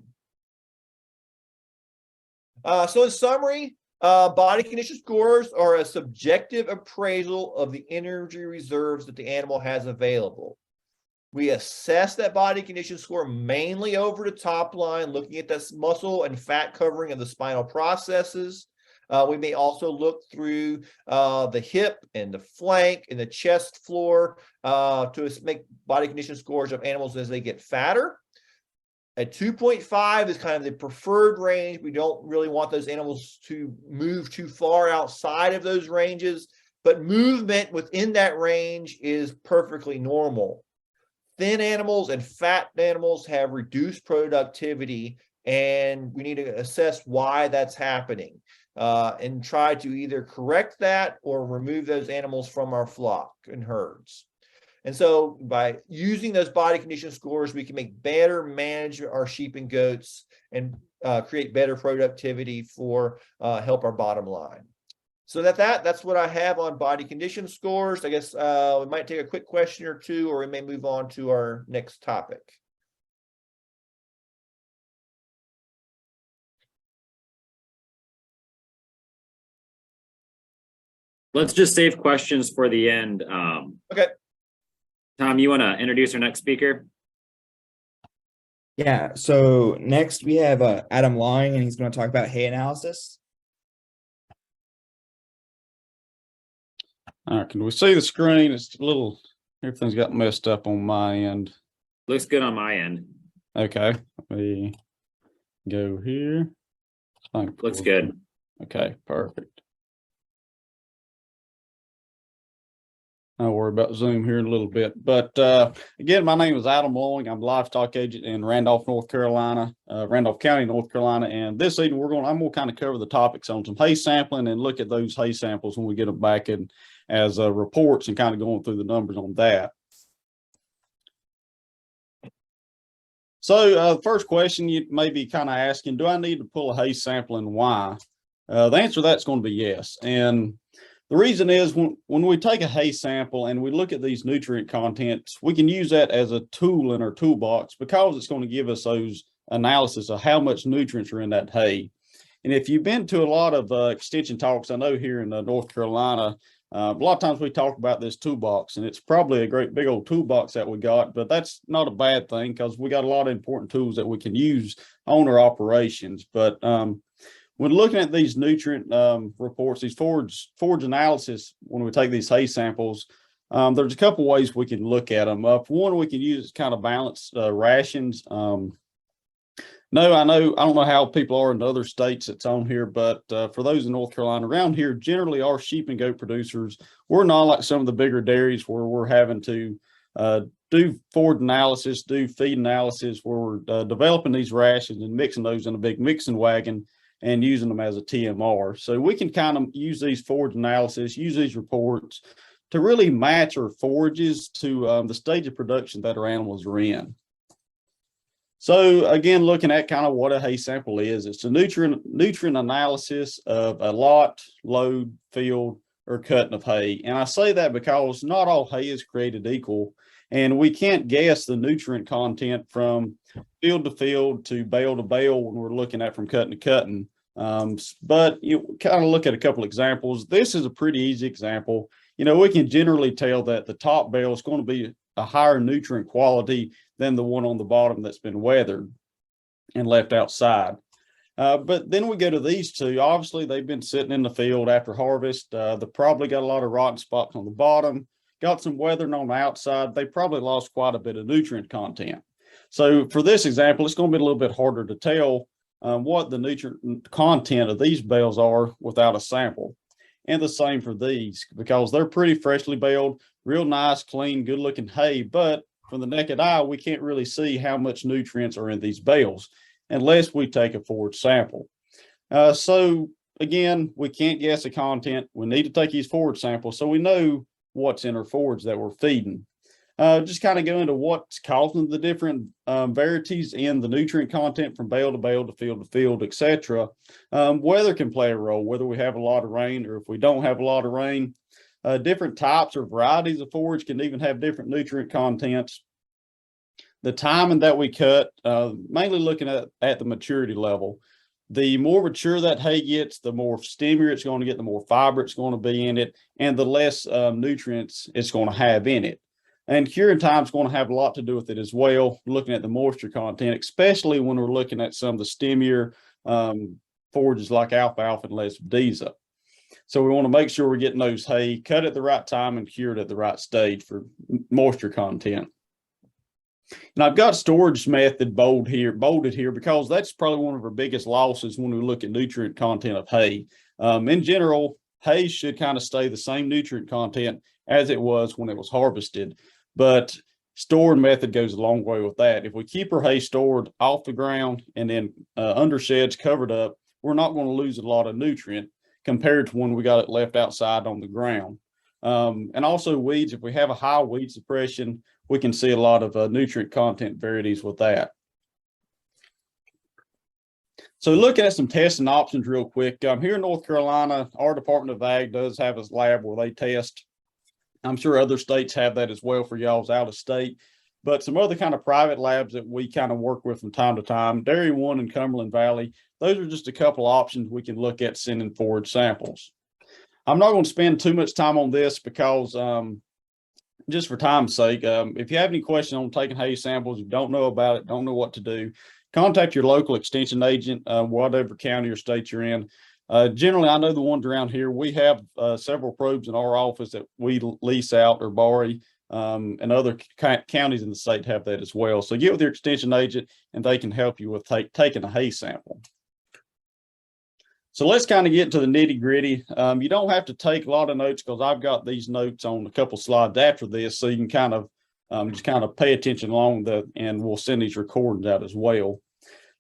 So in summary, body condition scores are a subjective appraisal of the energy reserves that the animal has available. We assess that body condition score mainly over the top line, looking at that muscle and fat covering of the spinal processes. We may also look through the hip and the flank and the chest floor to make body condition scores of animals as they get fatter. At 2.5 is kind of the preferred range. We don't really want those animals to move too far outside of those ranges, but movement within that range is perfectly normal. Thin animals and fat animals have reduced productivity, and we need to assess why that's happening and try to either correct that or remove those animals from our flock and herds. And so by using those body condition scores, we can make better manage our sheep and goats and create better productivity for help our bottom line. So that's what I have on body condition scores. I guess we might take a quick question or two, or we may move on to our next topic. Let's just save questions for the end. Okay. Tom, you want to introduce our next speaker? Yeah, so next we have Adam Long, and he's going to talk about hay analysis. All right, can we see the screen? It's a little, everything's got messed up on my end. Looks good on my end. Okay, let me go here. Looks good. Okay, perfect. I'll worry about Zoom here in a little bit. But again, my name is Adam Long. I'm a livestock agent in Randolph, North Carolina, Randolph County, North Carolina. And this evening, I'm going to kind of cover the topics on some hay sampling and look at those hay samples when we get them back in as reports and kind of going through the numbers on that. So the first question you may be kind of asking, do I need to pull a hay sample and why? The answer to that's going to be yes. And the reason is when we take a hay sample and we look at these nutrient contents, we can use that as a tool in our toolbox because it's going to give us those analysis of how much nutrients are in that hay. And if you've been to a lot of extension talks, I know here in North Carolina, a lot of times we talk about this toolbox, and it's probably a great big old toolbox that we got, but that's not a bad thing because we got a lot of important tools that we can use on our operations. But when looking at these nutrient reports, these forage analysis, when we take these hay samples, there's a couple ways we can look at them. One, we can use kind of balanced rations. No, I don't know how people are in other states that's on here, but for those in North Carolina, around here, generally our sheep and goat producers, we're not like some of the bigger dairies where we're having to do forage analysis, do feed analysis, where we're developing these rations and mixing those in a big mixing wagon and using them as a TMR. So we can kind of use these forage analysis, use these reports to really match our forages to the stage of production that our animals are in. So again, looking at kind of what a hay sample is, it's a nutrient analysis of a lot, load, field, or cutting of hay. And I say that because not all hay is created equal, and we can't guess the nutrient content from field to field to bale to bale when we're looking at from cutting to cutting. But you kind of look at a couple examples. This is a pretty easy example. You know, we can generally tell that the top bale is going to be a higher nutrient quality than the one on the bottom that's been weathered and left outside. But then we go to these two. Obviously, they've been sitting in the field after harvest. They probably got a lot of rotten spots on the bottom, got some weathering on the outside. They probably lost quite a bit of nutrient content. So for this example, it's going to be a little bit harder to tell what the nutrient content of these bales are without a sample. And the same for these, because they're pretty freshly baled, real nice, clean, good looking hay. But from the naked eye, we can't really see how much nutrients are in these bales unless we take a forage sample. So again, we can't guess the content. We need to take these forage samples so we know what's in our forage that we're feeding. Just kind of go into what's causing the different varieties in the nutrient content from bale to field, etc. Weather can play a role, whether we have a lot of rain or if we don't have a lot of rain. Different types or varieties of forage can even have different nutrient contents. The timing that we cut, mainly looking at the maturity level. The more mature that hay gets, the more stemmier it's going to get, the more fiber it's going to be in it, and the less nutrients it's going to have in it. And curing time is going to have a lot to do with it as well, looking at the moisture content, especially when we're looking at some of the stemmier forages like alfalfa and lesbodisa. So we want to make sure we're getting those hay cut at the right time and cured at the right stage for moisture content. And I've got storage method bolded here because that's probably one of our biggest losses when we look at nutrient content of hay. In general, hay should kind of stay the same nutrient content as it was when it was harvested. But stored method goes a long way with that. If we keep our hay stored off the ground and then under sheds covered up, we're not going to lose a lot of nutrient compared to when we got it left outside on the ground. And also weeds, if we have a high weed suppression, we can see a lot of nutrient content varieties with that. So look at some testing options real quick. Here in North Carolina, our Department of Ag does have a lab where they test. I'm sure other states have that as well for y'all's out of state, but some other kind of private labs that we kind of work with from time to time, Dairy One and Cumberland Valley, those are just a couple options we can look at sending forward samples. I'm not going to spend too much time on this because just for time's sake, if you have any questions on taking hay samples, you don't know about it, don't know what to do, contact your local extension agent, whatever county or state you're in. Generally, I know the ones around here, we have several probes in our office that we lease out or borrow, and other counties in the state have that as well. So get with your extension agent and they can help you with taking a hay sample. So let's kind of get to the nitty gritty. You don't have to take a lot of notes because I've got these notes on a couple slides after this, so you can kind of just kind of pay attention along and we'll send these recordings out as well.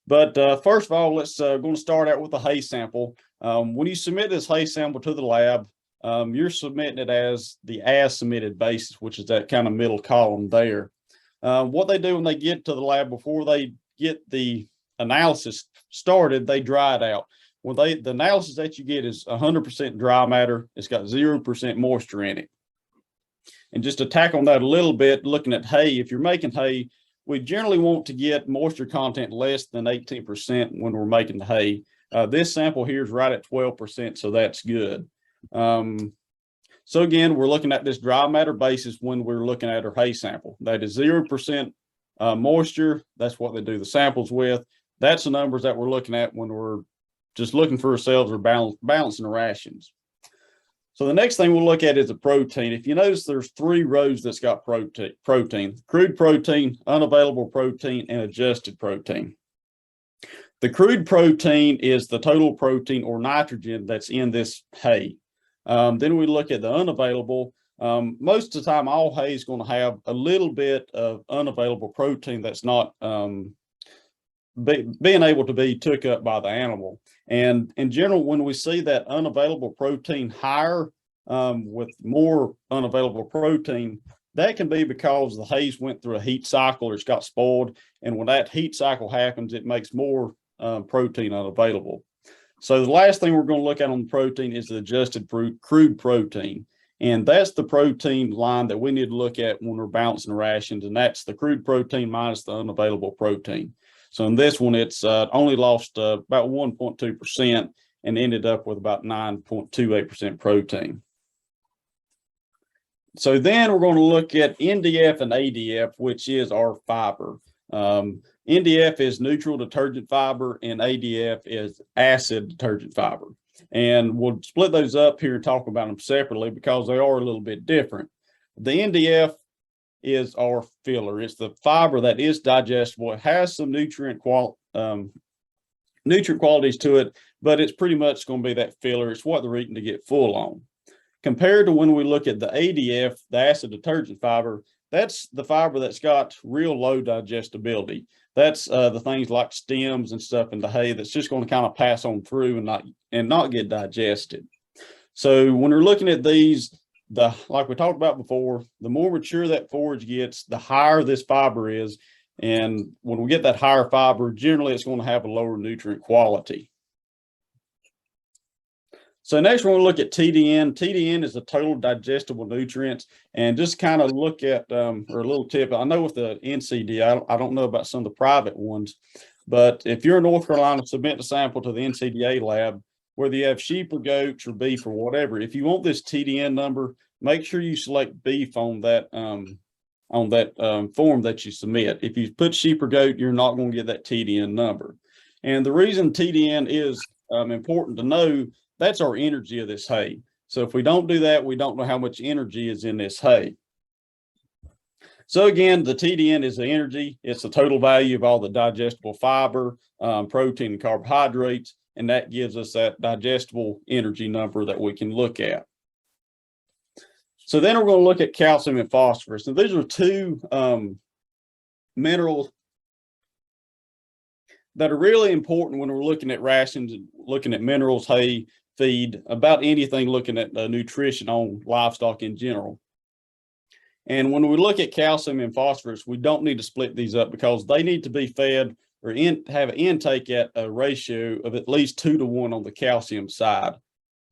But first of all, let's going to start out with a hay sample. When you submit this hay sample to the lab, you're submitting it as the as submitted basis, which is that kind of middle column there. What they do when they get to the lab, before they get the analysis started, they dry it out. Well, the analysis that you get is 100% dry matter. It's got 0% moisture in it. And just to tack on that a little bit, looking at hay, if you're making hay, we generally want to get moisture content less than 18% when we're making the hay. This sample here is right at 12%, so that's good. So again, we're looking at this dry matter basis when we're looking at our hay sample. That is 0% moisture. That's what they do the samples with. That's the numbers that we're looking at when we're just looking for ourselves or balancing the rations. So the next thing we'll look at is the protein. If you notice, there's 3 rows that's got protein, crude protein, unavailable protein, and adjusted protein. The crude protein is the total protein or nitrogen that's in this hay. Then we look at the unavailable. Most of the time, all hay is going to have a little bit of unavailable protein that's not being able to be took up by the animal. And in general, when we see that unavailable protein higher with more unavailable protein, that can be because the haze went through a heat cycle or it's got spoiled. And when that heat cycle happens, it makes more protein unavailable. So the last thing we're going to look at on the protein is the adjusted crude protein. And that's the protein line that we need to look at when we're balancing rations. And that's the crude protein minus the unavailable protein. So in this one, it's only lost about 1.2% and ended up with about 9.28% protein. So then we're going to look at NDF and ADF, which is our fiber. NDF is neutral detergent fiber and ADF is acid detergent fiber. And we'll split those up here and talk about them separately because they are a little bit different. The NDF is our filler. It's the fiber that is digestible. It has some nutrient qualities to it, but it's pretty much going to be that filler. It's what they're eating to get full on. Compared to when we look at the ADF, the acid detergent fiber, that's the fiber that's got real low digestibility. That's the things like stems and stuff in the hay that's just going to kind of pass on through and not get digested. So when we're looking at these, like we talked about before, the more mature that forage gets, the higher this fiber is. And when we get that higher fiber, generally it's going to have a lower nutrient quality. So next we're going to look at TDN. TDN is the total digestible nutrients. And just kind of look at, or a little tip, I know with the NCD, I don't know about some of the private ones, but if you're in North Carolina, submit a sample to the NCDA lab, whether you have sheep or goats or beef or whatever. If you want this TDN number, make sure you select beef on that form that you submit. If you put sheep or goat, you're not going to get that TDN number. And the reason TDN is important to know, that's our energy of this hay. So if we don't do that, we don't know how much energy is in this hay. So again, the TDN is the energy. It's the total value of all the digestible fiber, protein, and carbohydrates. and that gives us that digestible energy number that we can look at. So then we're going to look at calcium and phosphorus. And these are two minerals that are really important when we're looking at rations and looking at minerals, hay, feed, about anything looking at nutrition on livestock in general. And when we look at calcium and phosphorus, we don't need to split these up because they need to be fed or have an intake at a ratio of at least 2 to 1 on the calcium side.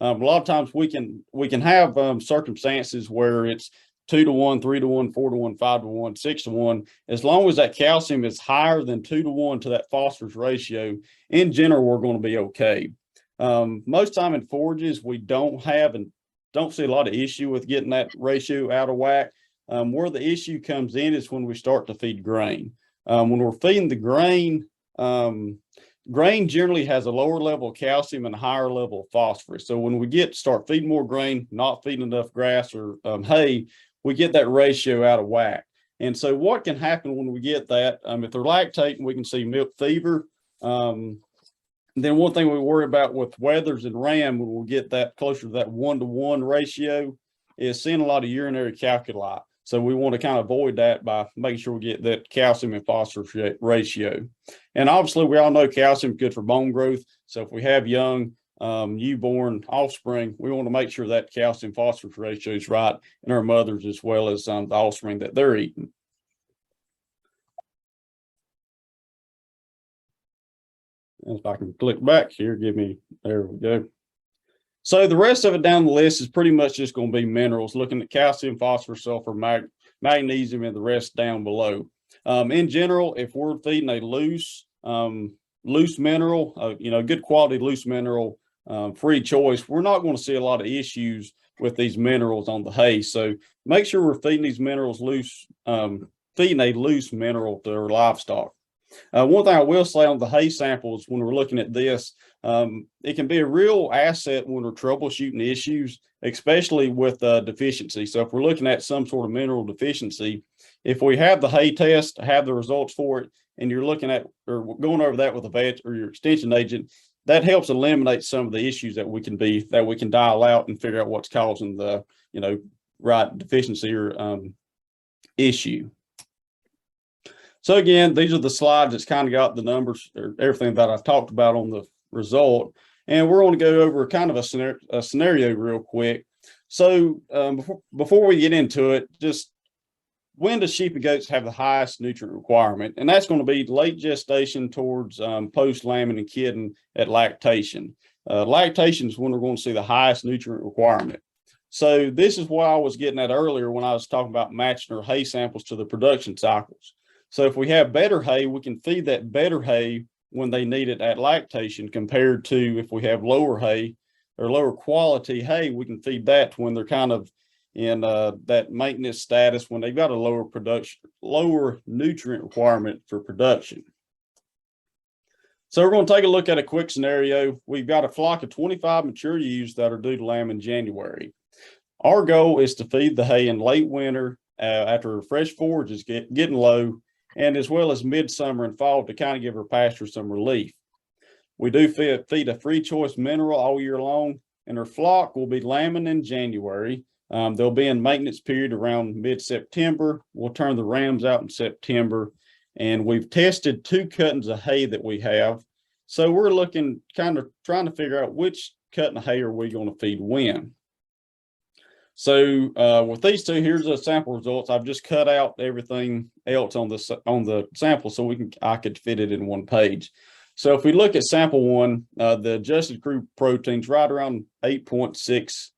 A lot of times we can have circumstances where it's 2 to 1, 3 to 1, 4 to 1, 5 to 1, 6 to 1. As long as that calcium is higher than 2 to 1 to that phosphorus ratio, in general, we're going to be okay. Most time in forages, we don't see a lot of issue with getting that ratio out of whack. Where the issue comes in is when we start to feed grain. When we're feeding the grain, grain generally has a lower level of calcium and a higher level of phosphorus. So when we start feeding more grain, not feeding enough grass or hay, we get that ratio out of whack. And so what can happen when we get that, if they're lactating, we can see milk fever. Then one thing we worry about with wethers and ram, when we get that closer to that 1-to-1 ratio, is seeing a lot of urinary calculi. So we want to kind of avoid that by making sure we get that calcium and phosphorus ratio. And obviously we all know calcium is good for bone growth. So if we have young newborn offspring, we want to make sure that calcium phosphorus ratio is right in our mothers as well as the offspring that they're eating. And if I can click back here, there we go. So the rest of it down the list is pretty much just going to be minerals, looking at calcium, phosphorus, sulfur, magnesium, and the rest down below. In general, if we're feeding a loose mineral, good quality loose mineral, free choice, we're not going to see a lot of issues with these minerals on the hay. So make sure we're feeding these minerals loose, feeding a loose mineral to our livestock. One thing I will say on the hay samples, when we're looking at this, it can be a real asset when we're troubleshooting issues, especially with deficiency. So if we're looking at some sort of mineral deficiency, if we have the hay test, have the results for it, and you're looking at or going over that with a vet or your extension agent, that helps eliminate some of the issues that we can dial out and figure out what's causing the right deficiency or issue. So again, these are the slides that's kind of got the numbers or everything that I've talked about on the result. And we're going to go over kind of a scenario real quick. So before we get into it, just when do sheep and goats have the highest nutrient requirement? And that's going to be late gestation towards post-lambing and kidding at lactation. Lactation is when we're going to see the highest nutrient requirement. So this is what I was getting at earlier when I was talking about matching our hay samples to the production cycles. So if we have better hay, we can feed that better hay when they need it at lactation, compared to if we have lower hay or lower quality hay, we can feed that when they're kind of in that maintenance status, when they've got a lower nutrient requirement for production. So we're going to take a look at a quick scenario. We've got a flock of 25 mature ewes that are due to lamb in January. Our goal is to feed the hay in late winter after fresh forage is getting low, and as well as midsummer and fall to kind of give our pasture some relief. We do feed a free choice mineral all year long, and our flock will be lambing in January. They'll be in maintenance period around mid-September. We'll turn the rams out in September, and we've tested 2 cuttings of hay that we have. So we're looking, kind of trying to figure out which cutting of hay are we going to feed when. So with these two, here's the sample results. I've just cut out everything else on the sample so I could fit it in one page. So if we look at sample 1, the adjusted crude protein's right around 8.6.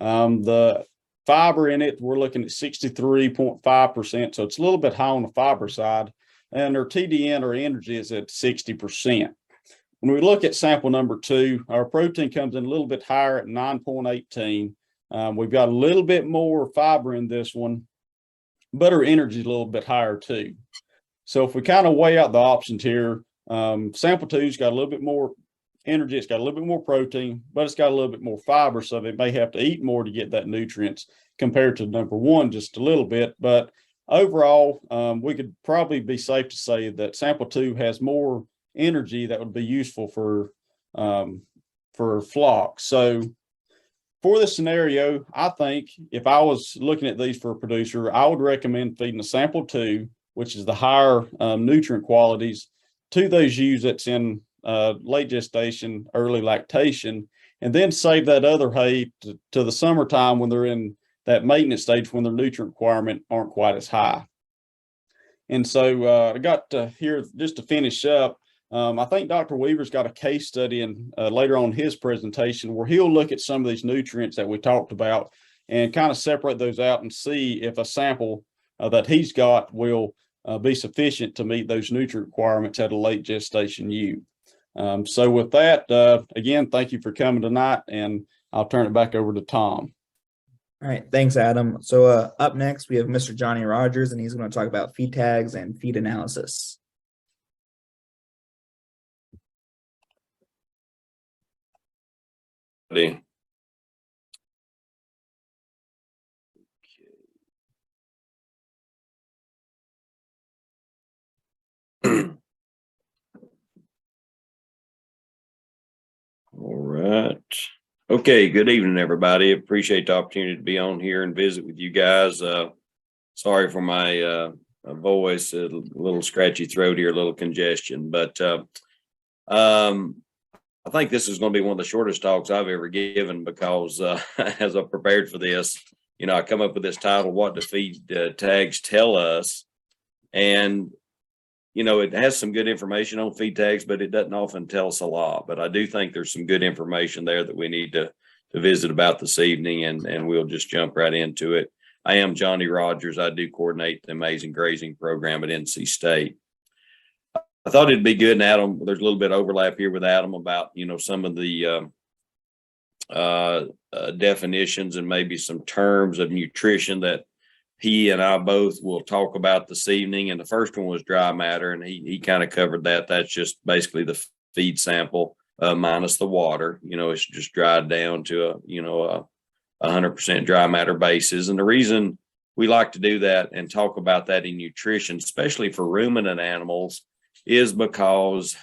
The fiber in it, we're looking at 63.5%. So it's a little bit high on the fiber side. And our TDN, or energy, is at 60%. When we look at sample number 2, our protein comes in a little bit higher at 9.18. We've got a little bit more fiber in this one, but our energy is a little bit higher too. So if we kind of weigh out the options here, sample 2's got a little bit more energy, it's got a little bit more protein, but it's got a little bit more fiber, so they may have to eat more to get that nutrients compared to number 1 just a little bit. But overall, we could probably be safe to say that sample 2 has more energy that would be useful for for flocks. So for this scenario, I think if I was looking at these for a producer, I would recommend feeding a sample 2, which is the higher nutrient qualities, to those ewes that's in late gestation, early lactation, and then save that other hay to the summertime when they're in that maintenance stage when their nutrient requirement aren't quite as high. And so I got to here just to finish up. I think Dr. Weaver's got a case study in later on his presentation where he'll look at some of these nutrients that we talked about and kind of separate those out and see if a sample that he's got will be sufficient to meet those nutrient requirements at a late gestation ewe. So with that, again, thank you for coming tonight, and I'll turn it back over to Tom. All right, thanks, Adam. So up next, we have Mr. Johnny Rogers, and he's going to talk about feed tags and feed analysis. All right. Okay, good evening, everybody. Appreciate the opportunity to be on here and visit with you guys. Sorry for my voice, a little scratchy throat here, a little congestion, but I think this is going to be one of the shortest talks I've ever given because as I prepared for this, you know, I come up with this title, What Do Feed Tags Tell Us? And, you know, it has some good information on feed tags, but it doesn't often tell us a lot. But I do think there's some good information there that we need to visit about this evening, and we'll just jump right into it. I am Johnny Rogers. I do coordinate the Amazing Grazing program at NC State. I thought it'd be good, and Adam, there's a little bit of overlap here with Adam about, you know, some of the definitions and maybe some terms of nutrition that he and I both will talk about this evening. And the first one was dry matter, and he kind of covered that. That's just basically the feed sample minus the water. You know, it's just dried down to a 100% dry matter basis. And the reason we like to do that and talk about that in nutrition, especially for ruminant animals, is because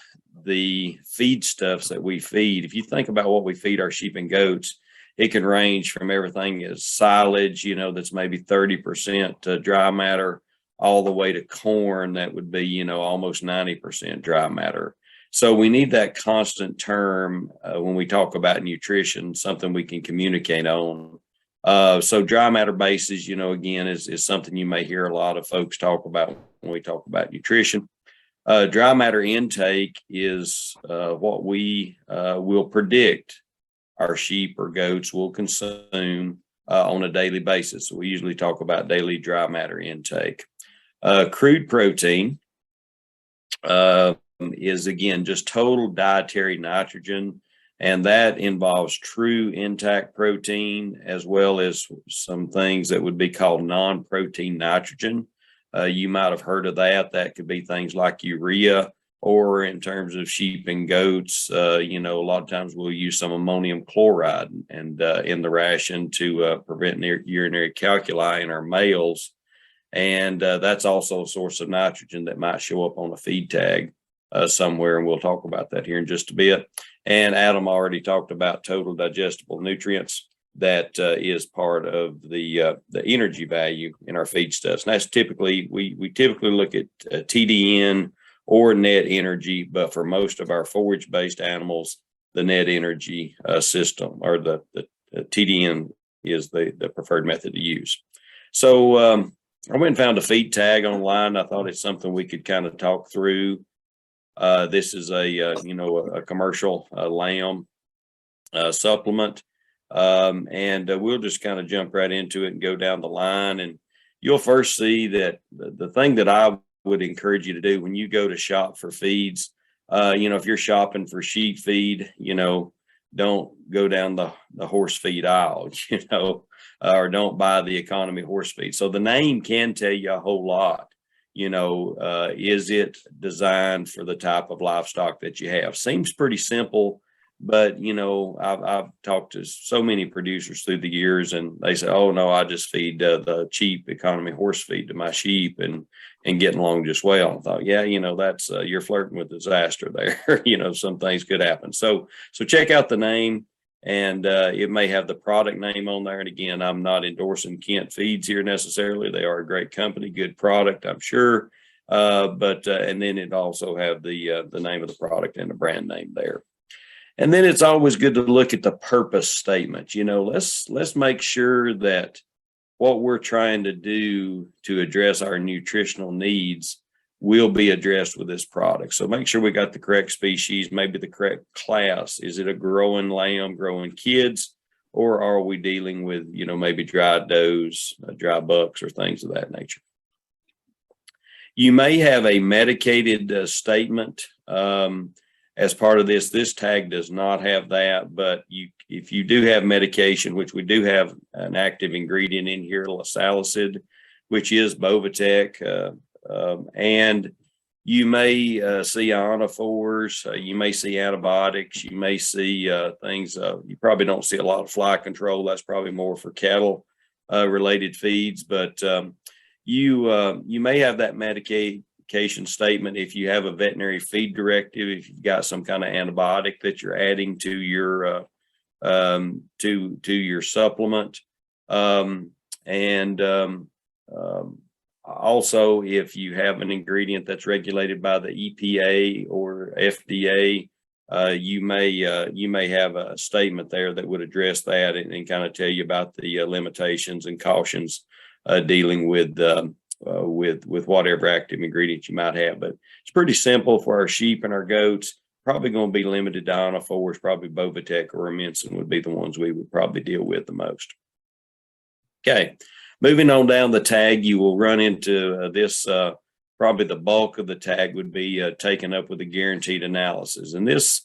the feedstuffs that we feed, if you think about what we feed our sheep and goats, it can range from everything as silage, you know, that's maybe 30% dry matter, all the way to corn that would be, you know, almost 90% dry matter. So we need that constant term when we talk about nutrition, something we can communicate on. So dry matter bases, you know, again, is something you may hear a lot of folks talk about when we talk about nutrition. Dry matter intake is what we will predict our sheep or goats will consume on a daily basis. So we usually talk about daily dry matter intake. Crude protein is, again, just total dietary nitrogen, and that involves true intact protein as well as some things that would be called non-protein nitrogen. You might have heard of that. That could be things like urea, or in terms of sheep and goats, you know, a lot of times we'll use some ammonium chloride and in the ration to prevent urinary calculi in our males. And that's also a source of nitrogen that might show up on a feed tag somewhere. And we'll talk about that here in just a bit. And Adam already talked about total digestible nutrients. That is part of the energy value in our feedstuffs. And that's typically, we typically look at TDN or net energy, but for most of our forage-based animals, the net energy system, or the TDN, is the preferred method to use. So I went and found a feed tag online. I thought it's something we could kind of talk through. This is a commercial lamb supplement. And we'll just kind of jump right into it and go down the line. And you'll first see that the thing that I would encourage you to do when you go to shop for feeds, you know, if you're shopping for sheep feed, you know, don't go down the horse feed aisle, you know, or don't buy the economy horse feed. So the name can tell you a whole lot. You know, is it designed for the type of livestock that you have? Seems pretty simple. But, you know, I've talked to so many producers through the years, and they say, oh, no, I just feed the cheap economy horse feed to my sheep and getting along just well. I thought, yeah, you know, that's you're flirting with disaster there. You know, some things could happen. So check out the name, and it may have the product name on there. And again, I'm not endorsing Kent Feeds here necessarily. They are a great company, good product, I'm sure. But and then it also have the name of the product and the brand name there. And then it's always good to look at the purpose statement. You know, let's make sure that what we're trying to do to address our nutritional needs will be addressed with this product. So make sure we got the correct species, maybe the correct class. Is it a growing lamb, growing kids, or are we dealing with, you know, maybe dry does, dry bucks, or things of that nature? You may have a medicated statement. As part of this tag does not have that, but if you do have medication, which we do have an active ingredient in here, salicid, which is Bovatec, and you may see ionophores, you may see antibiotics, you may see things. You probably don't see a lot of fly control. That's probably more for cattle related feeds, but you may have that medication statement if you have a veterinary feed directive, if you've got some kind of antibiotic that you're adding to your your supplement, also if you have an ingredient that's regulated by the EPA or FDA, you may have a statement there that would address that and kind of tell you about the limitations and cautions dealing with whatever active ingredient you might have. But it's pretty simple for our sheep and our goats. Probably going to be limited to ionophores. Probably Bovatec or Ruminant would be the ones we would probably deal with the most. Okay, moving on down the tag, you will run into this. Probably the bulk of the tag would be taken up with a guaranteed analysis, and this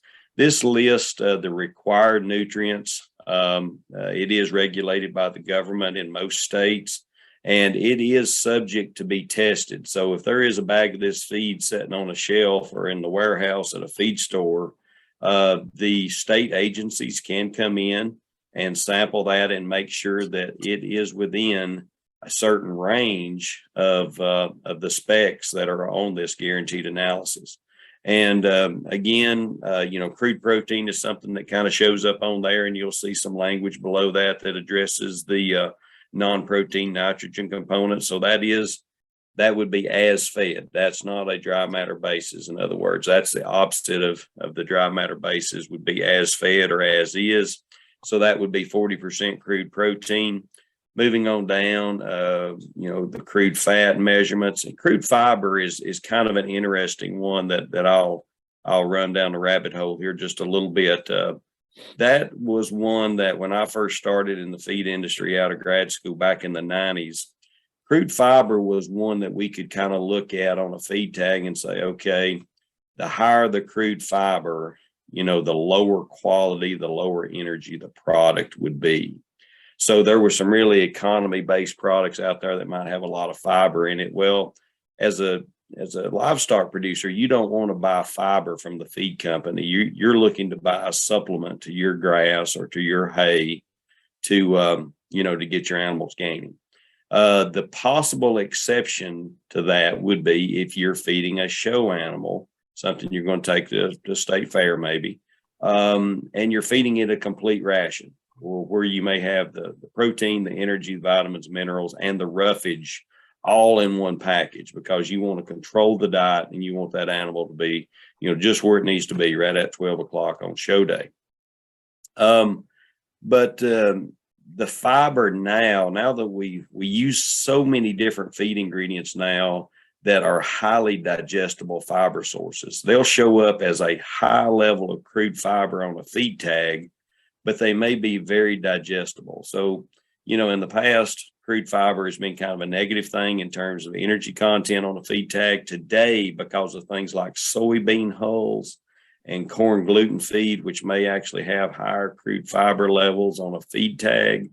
list the required nutrients. It is regulated by the government in most states, and it is subject to be tested. So if there is a bag of this feed sitting on a shelf or in the warehouse at a feed store, the state agencies can come in and sample that and make sure that it is within a certain range of the specs that are on this guaranteed analysis. And again, you know, crude protein is something that kind of shows up on there, and you'll see some language below that addresses the non-protein nitrogen component. So that would be as fed. That's not a dry matter basis. In other words, that's the opposite of the dry matter basis would be as fed or as is. So that would be 40% crude protein. Moving on down, you know, the crude fat measurements, and crude fiber is kind of an interesting one that I'll run down the rabbit hole here just a little bit. That was one that when I first started in the feed industry out of grad school back in the 90s, crude fiber was one that we could kind of look at on a feed tag and say, okay, the higher the crude fiber, you know, the lower quality, the lower energy the product would be. So there were some really economy-based products out there that might have a lot of fiber in it. Well, as a livestock producer, you don't want to buy fiber from the feed company. You're looking to buy a supplement to your grass or to your hay to, you know, to get your animals gaining. The possible exception to that would be if you're feeding a show animal, something you're going to take to state fair maybe, and you're feeding it a complete ration, or where you may have the protein, the energy, the vitamins, minerals, and the roughage all in one package, because you want to control the diet and you want that animal to be, you know, just where it needs to be, right at 12 o'clock on show day. But the fiber now that we use so many different feed ingredients now that are highly digestible fiber sources, they'll show up as a high level of crude fiber on a feed tag, but they may be very digestible. So, you know, in the past, crude fiber has been kind of a negative thing in terms of energy content on a feed tag. Today, because of things like soybean hulls and corn gluten feed, which may actually have higher crude fiber levels on a feed tag,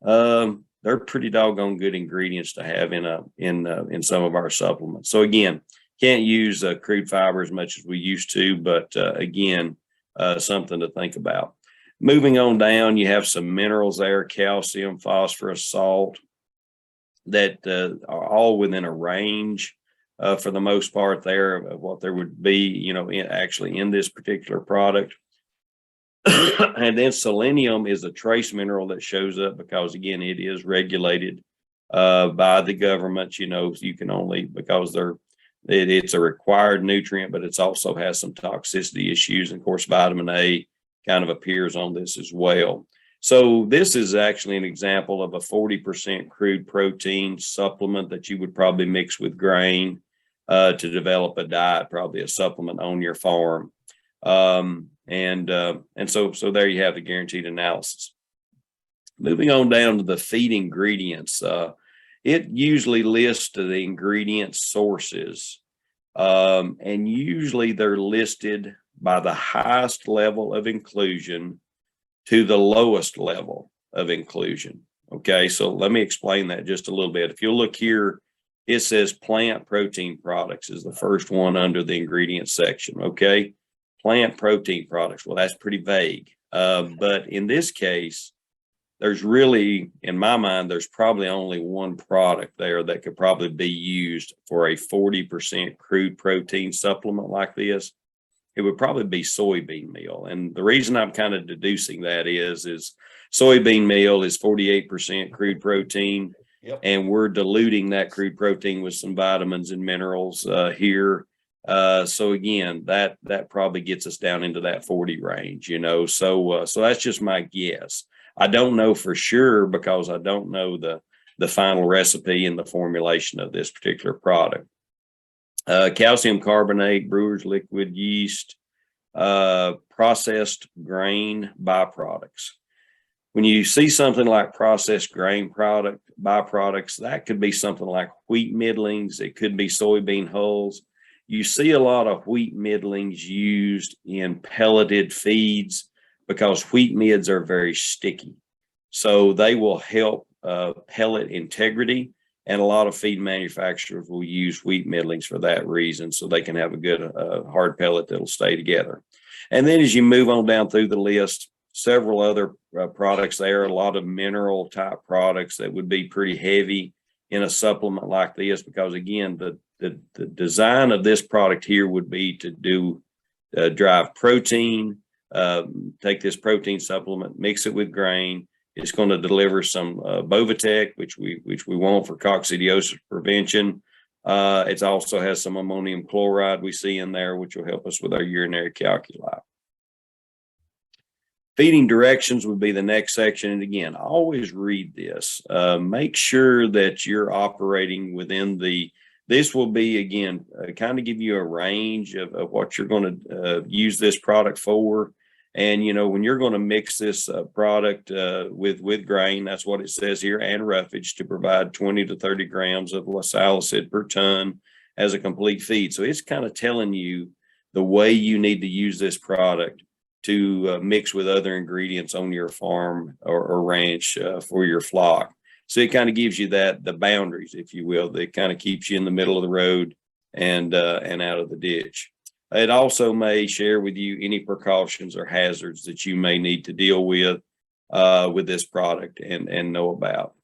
they're pretty doggone good ingredients to have in some of our supplements. So again, can't use crude fiber as much as we used to, but again, something to think about. Moving on down, you have some minerals there, calcium, phosphorus, salt, that are all within a range for the most part there of what there would be, you know, actually in this particular product. And then selenium is a trace mineral that shows up because, again, it is regulated by the government. You know, you can only, because it's a required nutrient, but it also has some toxicity issues. And of course, vitamin A kind of appears on this as well. So this is actually an example of a 40% crude protein supplement that you would probably mix with grain to develop a diet, probably a supplement on your farm. And so there you have the guaranteed analysis. Moving on down to the feed ingredients, it usually lists the ingredient sources, and usually they're listed by the highest level of inclusion to the lowest level of inclusion. Okay, so let me explain that just a little bit. If you look here, it says plant protein products is the first one under the ingredient section. Okay, plant protein products. Well, that's pretty vague. But in this case, there's really, in my mind, there's probably only one product there that could probably be used for a 40% crude protein supplement like this. It would probably be soybean meal. And the reason I'm kind of deducing that is soybean meal is 48% crude protein. Yep. And we're diluting that crude protein with some vitamins and minerals here. So again, that probably gets us down into that 40 range, you know. So that's just my guess. I don't know for sure because I don't know the final recipe and the formulation of this particular product. Calcium carbonate, brewer's liquid, yeast, processed grain byproducts. When you see something like processed grain byproducts, that could be something like wheat middlings. It could be soybean hulls. You see a lot of wheat middlings used in pelleted feeds because wheat mids are very sticky. So they will help pellet integrity. And a lot of feed manufacturers will use wheat middlings for that reason, so they can have a good hard pellet that'll stay together. And then as you move on down through the list, several other products there, a lot of mineral type products that would be pretty heavy in a supplement like this, because again, the design of this product here would be to do drive protein, take this protein supplement, mix it with grain. It's going to deliver some Bovatec, which we want for coccidiosis prevention. It also has some ammonium chloride we see in there, which will help us with our urinary calculi. Feeding directions would be the next section. And again, always read this. Make sure that you're operating within this will be, again, kind of give you a range of what you're going to use this product for. And, you know, when you're going to mix this product with grain, that's what it says here, and roughage to provide 20 to 30 grams of salicylate per ton as a complete feed. So it's kind of telling you the way you need to use this product to mix with other ingredients on your farm or ranch for your flock. So it kind of gives you the boundaries, if you will, that kind of keeps you in the middle of the road and out of the ditch. It also may share with you any precautions or hazards that you may need to deal with this product and know about.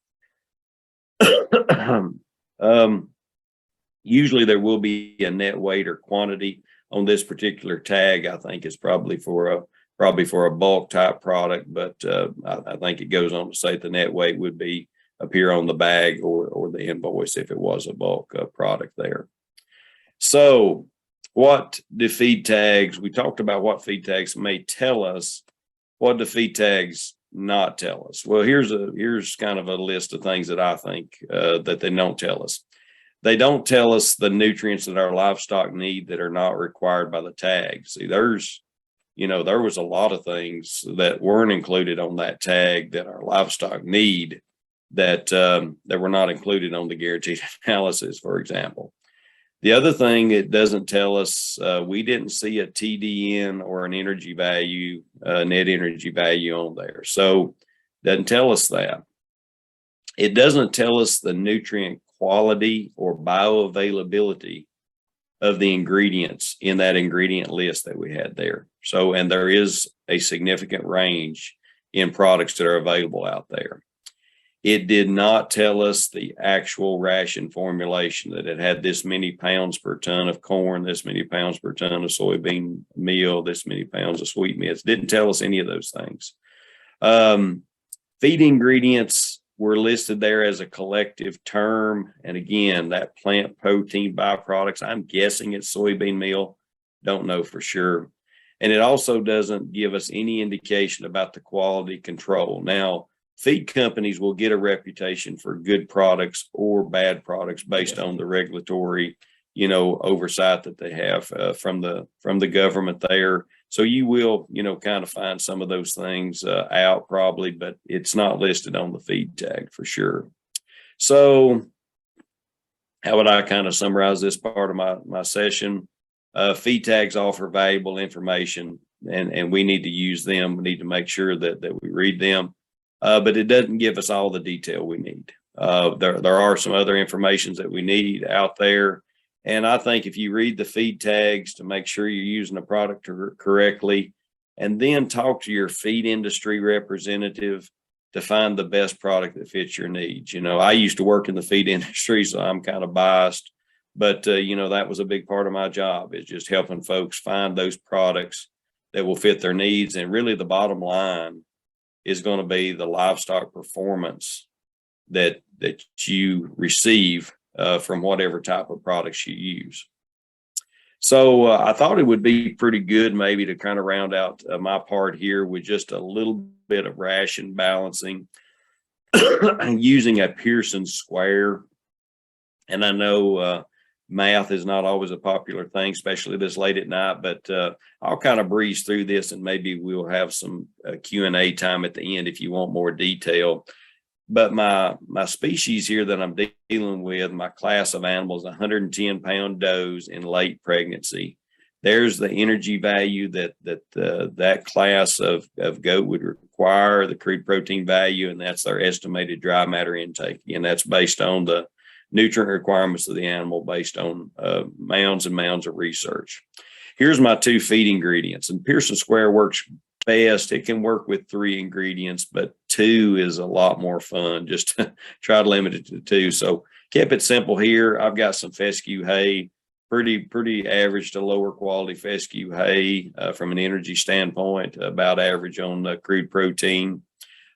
Usually there will be a net weight or quantity on this particular tag. I think it's probably for a bulk type product, but I think it goes on to say the net weight would appear on the bag or the invoice if it was a bulk product there. So what do feed tags? We talked about what feed tags may tell us. What do feed tags not tell us? Well, here's kind of a list of things that I think that they don't tell us. They don't tell us the nutrients that our livestock need that are not required by the tag. See, there was a lot of things that weren't included on that tag that our livestock need that were not included on the guaranteed analysis, for example. The other thing it doesn't tell us, we didn't see a TDN or an energy value, net energy value on there. So it doesn't tell us that. It doesn't tell us the nutrient quality or bioavailability of the ingredients in that ingredient list that we had there. So, and there is a significant range in products that are available out there. It did not tell us the actual ration formulation, that it had this many pounds per ton of corn, this many pounds per ton of soybean meal, this many pounds of sweet meats. Didn't tell us any of those things. Feed ingredients were listed there as a collective term. And again, that plant protein byproducts, I'm guessing it's soybean meal. Don't know for sure. And it also doesn't give us any indication about the quality control. Now, feed companies will get a reputation for good products or bad products based on the regulatory, oversight that they have from the government there. So you will, kind of find some of those things out probably, but it's not listed on the feed tag for sure. So how would I kind of summarize this part of my session? Feed tags offer valuable information, and we need to use them. We need to make sure that we read them. But it doesn't give us all the detail we need. There are some other informations that we need out there. And I think if you read the feed tags to make sure you're using the product correctly, and then talk to your feed industry representative to find the best product that fits your needs. I used to work in the feed industry, so I'm kind of biased, but that was a big part of my job, is just helping folks find those products that will fit their needs. And really the bottom line is going to be the livestock performance that you receive from whatever type of products you use. So I thought it would be pretty good maybe to kind of round out my part here with just a little bit of ration balancing using a Pearson square. And I know math is not always a popular thing, especially this late at night, but I'll kind of breeze through this, and maybe we'll have some Q&A time at the end if you want more detail. But my species here that I'm dealing with, my class of animals, 110-pound does in late pregnancy. There's the energy value that class of goat would require, the crude protein value, and that's their estimated dry matter intake. And that's based on the nutrient requirements of the animal, based on mounds and mounds of research. Here's my 2 feed ingredients, and Pearson square works best. It can work with 3 ingredients, but 2 is a lot more fun. Just try to limit it to 2. So kept it simple here. I've got some fescue hay, pretty average to lower quality fescue hay from an energy standpoint, about average on crude protein.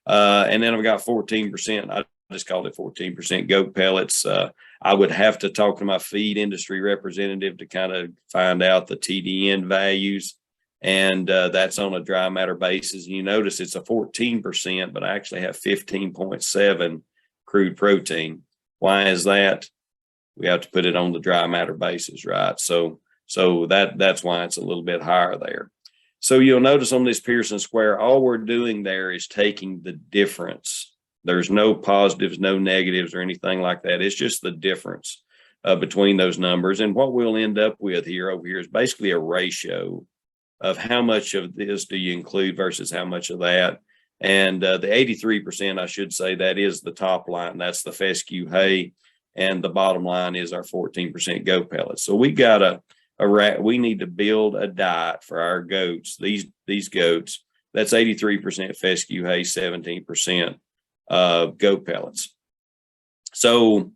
And then I've got 14%. I just called it 14% goat pellets. I would have to talk to my feed industry representative to kind of find out the TDN values. And that's on a dry matter basis. And you notice it's a 14%, but I actually have 15.7 crude protein. Why is that? We have to put it on the dry matter basis, right? So that's why it's a little bit higher there. So you'll notice on this Pearson square, all we're doing there is taking the difference. There's no positives, no negatives or anything like that. It's just the difference between those numbers. And what we'll end up with over here is basically a ratio of how much of this do you include versus how much of that. And the 83%, I should say, that is the top line. That's the fescue hay. And the bottom line is our 14% goat pellets. So we got we need to build a diet for our goats, these goats. That's 83% fescue hay, 17% goat pellets. So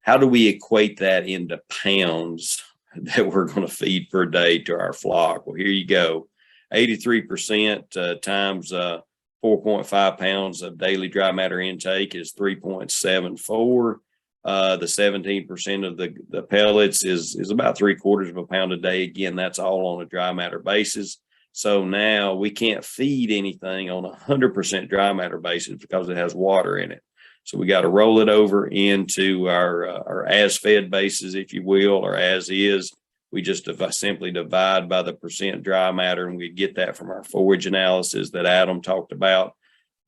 how do we equate that into pounds that we're going to feed per day to our flock? Well, here you go. 83% times 4.5 pounds of daily dry matter intake is 3.74. The 17% of the pellets is about 3/4 of a pound a day. Again, that's all on a dry matter basis. So now we can't feed anything on 100% dry matter basis because it has water in it. So we got to roll it over into our as fed basis, if you will, or as is. We just simply divide by the percent dry matter, and we get that from our forage analysis that Adam talked about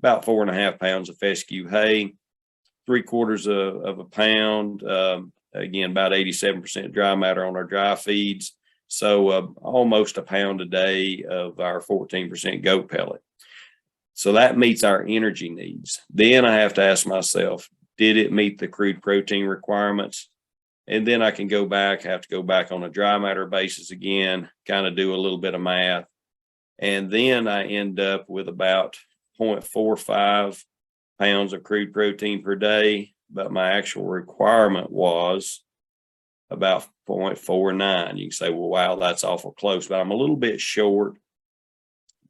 4.5 pounds of fescue hay, 3/4 of a pound, again, about 87% dry matter on our dry feeds. So almost a pound a day of our 14% goat pellet. So that meets our energy needs. Then I have to ask myself, did it meet the crude protein requirements? And then I can have to go back on a dry matter basis again, kind of do a little bit of math. And then I end up with about 0.45 pounds of crude protein per day, but my actual requirement was about 0.49. You can say, well, wow, that's awful close, but I'm a little bit short,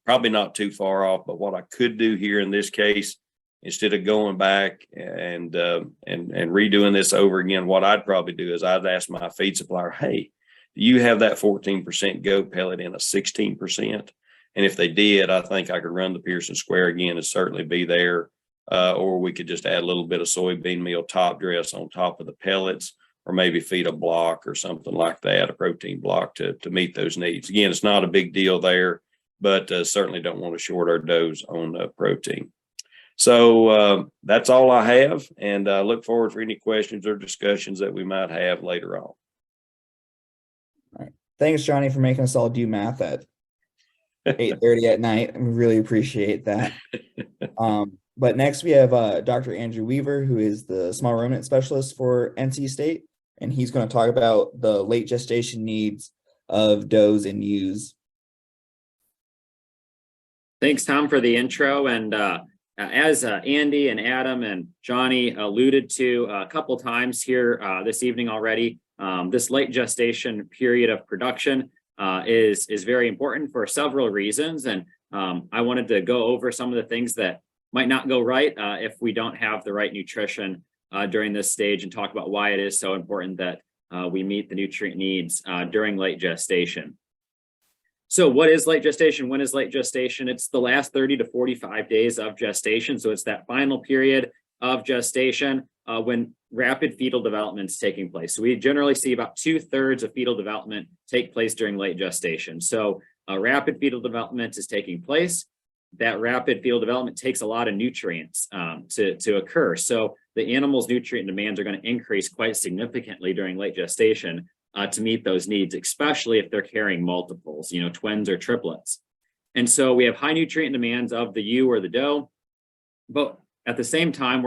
probably not too far off. But what I could do here in this case, instead of going back and redoing this over again, what I'd probably do is I'd ask my feed supplier, hey, do you have that 14% goat pellet in a 16%? And if they did, I think I could run the Pearson Square again and certainly be there. Or we could just add a little bit of soybean meal top dress on top of the pellets, or maybe feed a block or something like that, a protein block to meet those needs. Again, it's not a big deal there, but certainly don't want to short our does on protein. So that's all I have, and I look forward for any questions or discussions that we might have later on. All right. Thanks, Johnny, for making us all do math at 8:30 at night. We really appreciate that. But next we have Dr. Andrew Weaver, who is the small ruminant specialist for NC State, and he's going to talk about the late gestation needs of does and ewes. Thanks, Tom, for the intro. And as Andy and Adam and Johnny alluded to a couple times here this evening already, this late gestation period of production is very important for several reasons. And I wanted to go over some of the things that might not go right if we don't have the right nutrition during this stage, and talk about why it is so important that we meet the nutrient needs during late gestation. So what is late gestation? When is late gestation? It's the last 30 to 45 days of gestation. So it's that final period of gestation when rapid fetal development is taking place. So we generally see about 2/3 of fetal development take place during late gestation. So rapid fetal development is taking place. That rapid fetal development takes a lot of nutrients to occur. So the animal's nutrient demands are going to increase quite significantly during late gestation to meet those needs, especially if they're carrying multiples, twins or triplets. And so we have high nutrient demands of the ewe or the doe, but at the same time,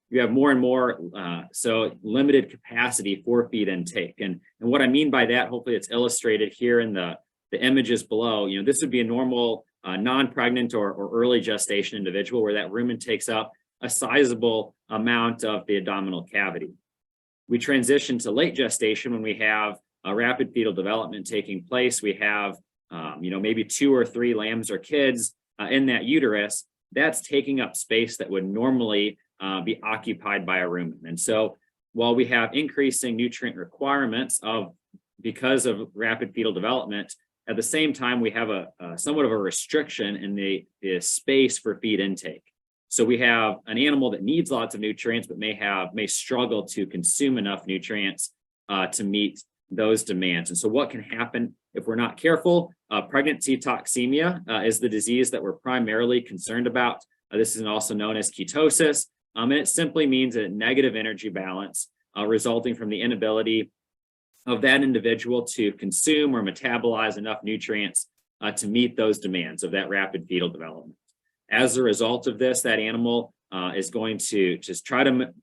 you have more and more, so limited capacity for feed intake. And what I mean by that, hopefully it's illustrated here in the images below. This would be a normal non-pregnant or early gestation individual where that rumen takes up a sizable amount of the abdominal cavity. We transition to late gestation when we have a rapid fetal development taking place. We have, maybe 2 or 3 lambs or kids in that uterus. That's taking up space that would normally be occupied by a rumen. And so while we have increasing nutrient requirements because of rapid fetal development, at the same time, we have a somewhat of a restriction in the space for feed intake. So we have an animal that needs lots of nutrients, but may struggle to consume enough nutrients to meet those demands. And so what can happen if we're not careful? Pregnancy toxemia is the disease that we're primarily concerned about. This is also known as ketosis. And it simply means a negative energy balance resulting from the inability of that individual to consume or metabolize enough nutrients to meet those demands of that rapid fetal development. As a result of this, that animal is going to just try to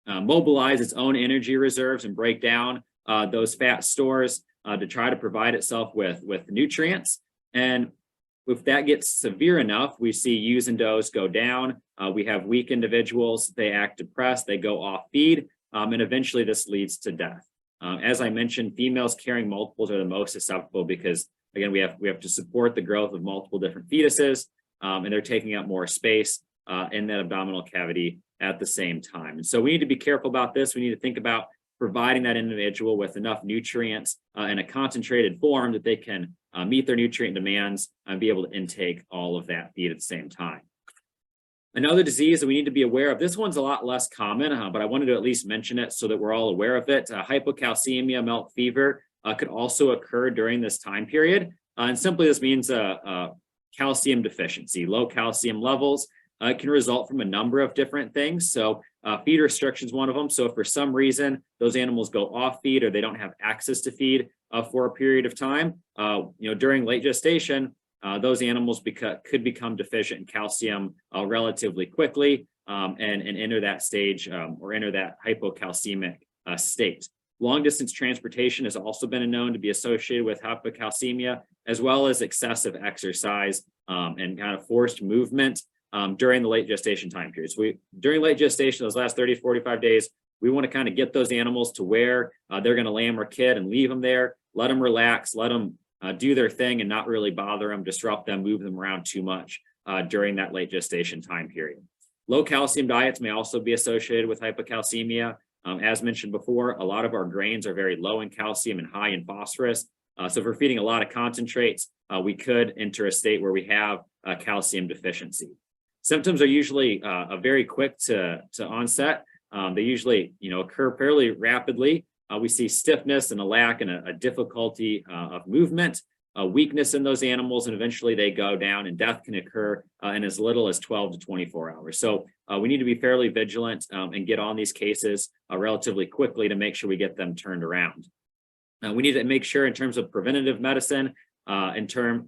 mobilize its own energy reserves and break down those fat stores to try to provide itself with nutrients. And if that gets severe enough, we see ewes and does go down. We have weak individuals, they act depressed, they go off feed, and eventually this leads to death. As I mentioned, females carrying multiples are the most susceptible because, again, we have to support the growth of multiple different fetuses, and they're taking up more space in that abdominal cavity at the same time. And so we need to be careful about this. We need to think about providing that individual with enough nutrients in a concentrated form that they can meet their nutrient demands and be able to intake all of that feed at the same time. Another disease that we need to be aware of, this one's a lot less common, but I wanted to at least mention it so that we're all aware of it. Hypocalcemia, milk fever could also occur during this time period. And simply this means calcium deficiency. Low calcium levels can result from a number of different things. So feed restriction is one of them. So if for some reason those animals go off feed or they don't have access to feed for a period of time, during late gestation, those animals could become deficient in calcium relatively quickly and enter that stage or enter that hypocalcemic state. Long distance transportation has also been known to be associated with hypocalcemia, as well as excessive exercise and kind of forced movement during the late gestation time period. So during late gestation, those last 30, 45 days, we want to kind of get those animals to where they're going to lamb or kid and leave them there, let them relax, let them do their thing and not really bother them, disrupt them, move them around too much during that late gestation time period. Low calcium diets may also be associated with hypocalcemia. As mentioned before, a lot of our grains are very low in calcium and high in phosphorus. So if we're feeding a lot of concentrates, we could enter a state where we have a calcium deficiency. Symptoms are usually very quick to onset. They usually, occur fairly rapidly. We see stiffness and a lack and a difficulty of movement, weakness in those animals, and eventually they go down, and death can occur in as little as 12 to 24 hours. So we need to be fairly vigilant and get on these cases relatively quickly to make sure we get them turned around. We need to make sure in terms of preventative medicine, make sure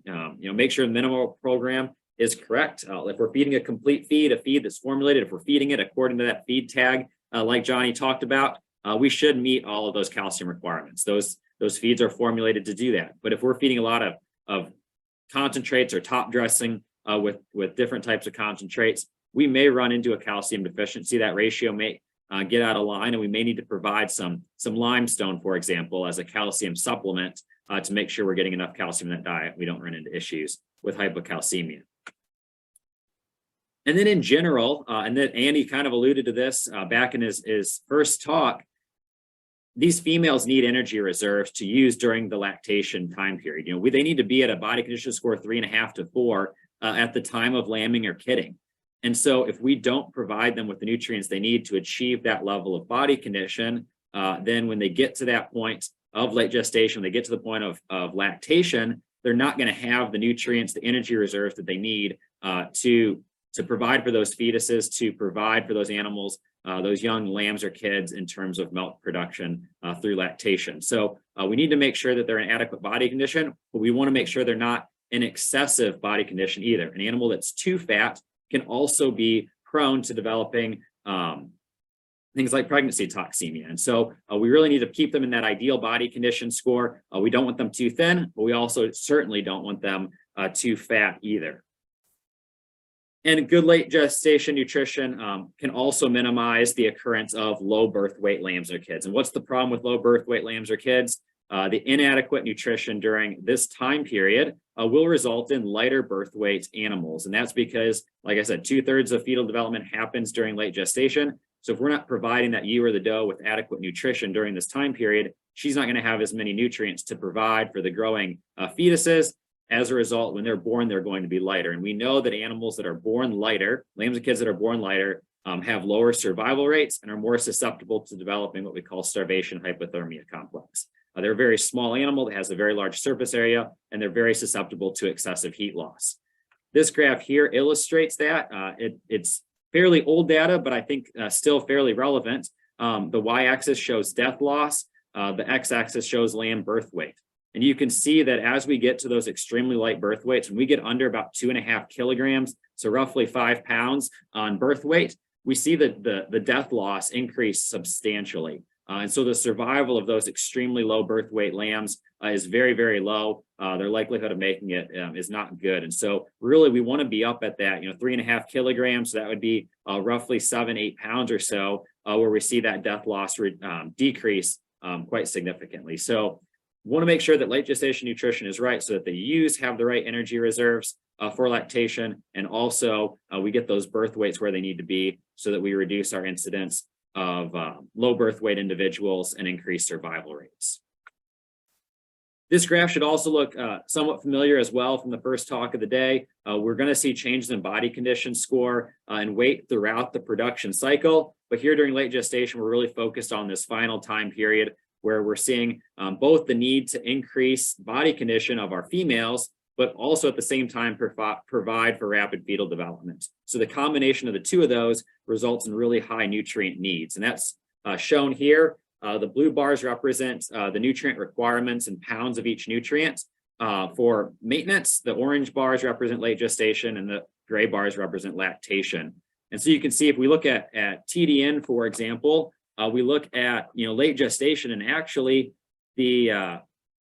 the minimal program is correct. If we're feeding a complete feed, a feed that's formulated, if we're feeding it according to that feed tag, like Johnny talked about, we should meet all of those calcium requirements. Those feeds are formulated to do that. But if we're feeding a lot of concentrates or top dressing with different types of concentrates, we may run into a calcium deficiency. That ratio may get out of line, and we may need to provide some limestone, for example, as a calcium supplement to make sure we're getting enough calcium in that diet. We don't run into issues with hypocalcemia. And then in general, and then Andy kind of alluded to this back in his first talk, these females need energy reserves to use during the lactation time period. They need to be at a body condition score 3.5 to 4 at the time of lambing or kidding. And so if we don't provide them with the nutrients they need to achieve that level of body condition, then when they get to that point of late gestation, they get to the point of lactation, they're not going to have the nutrients, the energy reserves that they need to provide for those fetuses, to provide for those animals, those young lambs or kids in terms of milk production through lactation. So we need to make sure that they're in adequate body condition, but we want to make sure they're not in excessive body condition either. An animal that's too fat can also be prone to developing things like pregnancy toxemia. And so we really need to keep them in that ideal body condition score. We don't want them too thin, but we also certainly don't want them too fat either. And good late gestation nutrition can also minimize the occurrence of low birth weight lambs or kids. And what's the problem with low birth weight lambs or kids? The inadequate nutrition during this time period will result in lighter birth weight animals. And that's because, like I said, 2/3 of fetal development happens during late gestation. So if we're not providing that ewe or the doe with adequate nutrition during this time period, she's not going to have as many nutrients to provide for the growing fetuses. As a result, when they're born, they're going to be lighter. And we know that animals that are born lighter, lambs and kids that are born lighter, have lower survival rates and are more susceptible to developing what we call starvation hypothermia complex. They're a very small animal that has a very large surface area, and they're very susceptible to excessive heat loss. This graph here illustrates that. It's fairly old data, but I think still fairly relevant. The y-axis shows death loss. The x-axis shows lamb birth weight. And you can see that as we get to those extremely light birth weights, when we get under about 2.5 kilograms, so roughly 5 pounds on birth weight, we see that the death loss increase substantially. And so the survival of those extremely low birth weight lambs is very, very low. Their likelihood of making it is not good. And so really we want to be up at that, 3.5 kilograms. So that would be roughly 7-8 pounds or so, where we see that death loss decrease quite significantly. So want to make sure that late gestation nutrition is right so that the ewes have the right energy reserves for lactation. And also we get those birth weights where they need to be so that we reduce our incidence of low birth weight individuals and increase survival rates. This graph should also look somewhat familiar as well from the first talk of the day. We're going to see changes in body condition score and weight throughout the production cycle. But here during late gestation, we're really focused on this final time period where we're seeing both the need to increase body condition of our females, but also at the same time provide for rapid fetal development. So the combination of the two of those results in really high nutrient needs. And that's shown here. The blue bars represent the nutrient requirements in pounds of each nutrient for maintenance. The orange bars represent late gestation and the gray bars represent lactation. And so you can see if we look at TDN, for example, we look at, late gestation, and actually the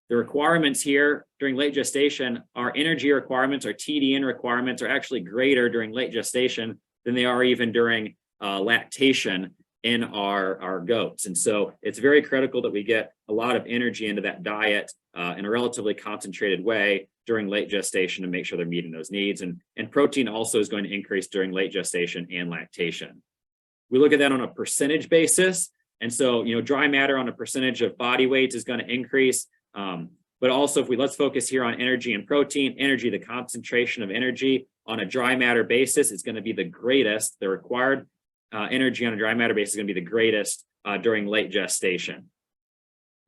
requirements here during late gestation, our energy requirements, our TDN requirements are actually greater during late gestation than they are even during lactation in our goats. And so it's very critical that we get a lot of energy into that diet in a relatively concentrated way during late gestation to make sure they're meeting those needs. And protein also is going to increase during late gestation and lactation. We look at that on a percentage basis. And so, dry matter on a percentage of body weight is going to increase. But also let's focus here on energy and protein. Energy, the concentration of energy on a dry matter basis is going to be the greatest. The required energy on a dry matter basis is going to be the greatest during late gestation.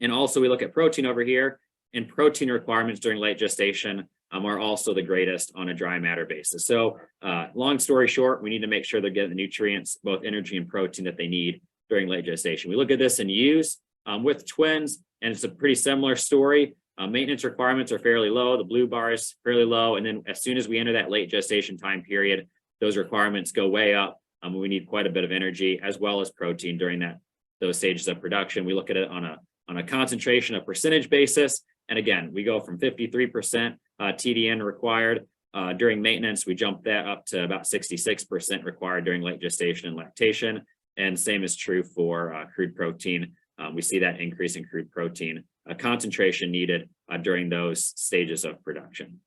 And also we look at protein over here, and protein requirements during late gestation are also the greatest on a dry matter basis. So long story short, we need to make sure they're getting the nutrients, both energy and protein, that they need during late gestation. We look at this in ewes with twins, and it's a pretty similar story. Maintenance requirements are fairly low. The blue bar is fairly low. And then as soon as we enter that late gestation time period, those requirements go way up. We need quite a bit of energy as well as protein during those stages of production. We look at it on a concentration, a percentage basis. And again, we go from 53% TDN required during maintenance. We jump that up to about 66% required during late gestation and lactation. And same is true for crude protein. We see that increase in crude protein concentration needed during those stages of production.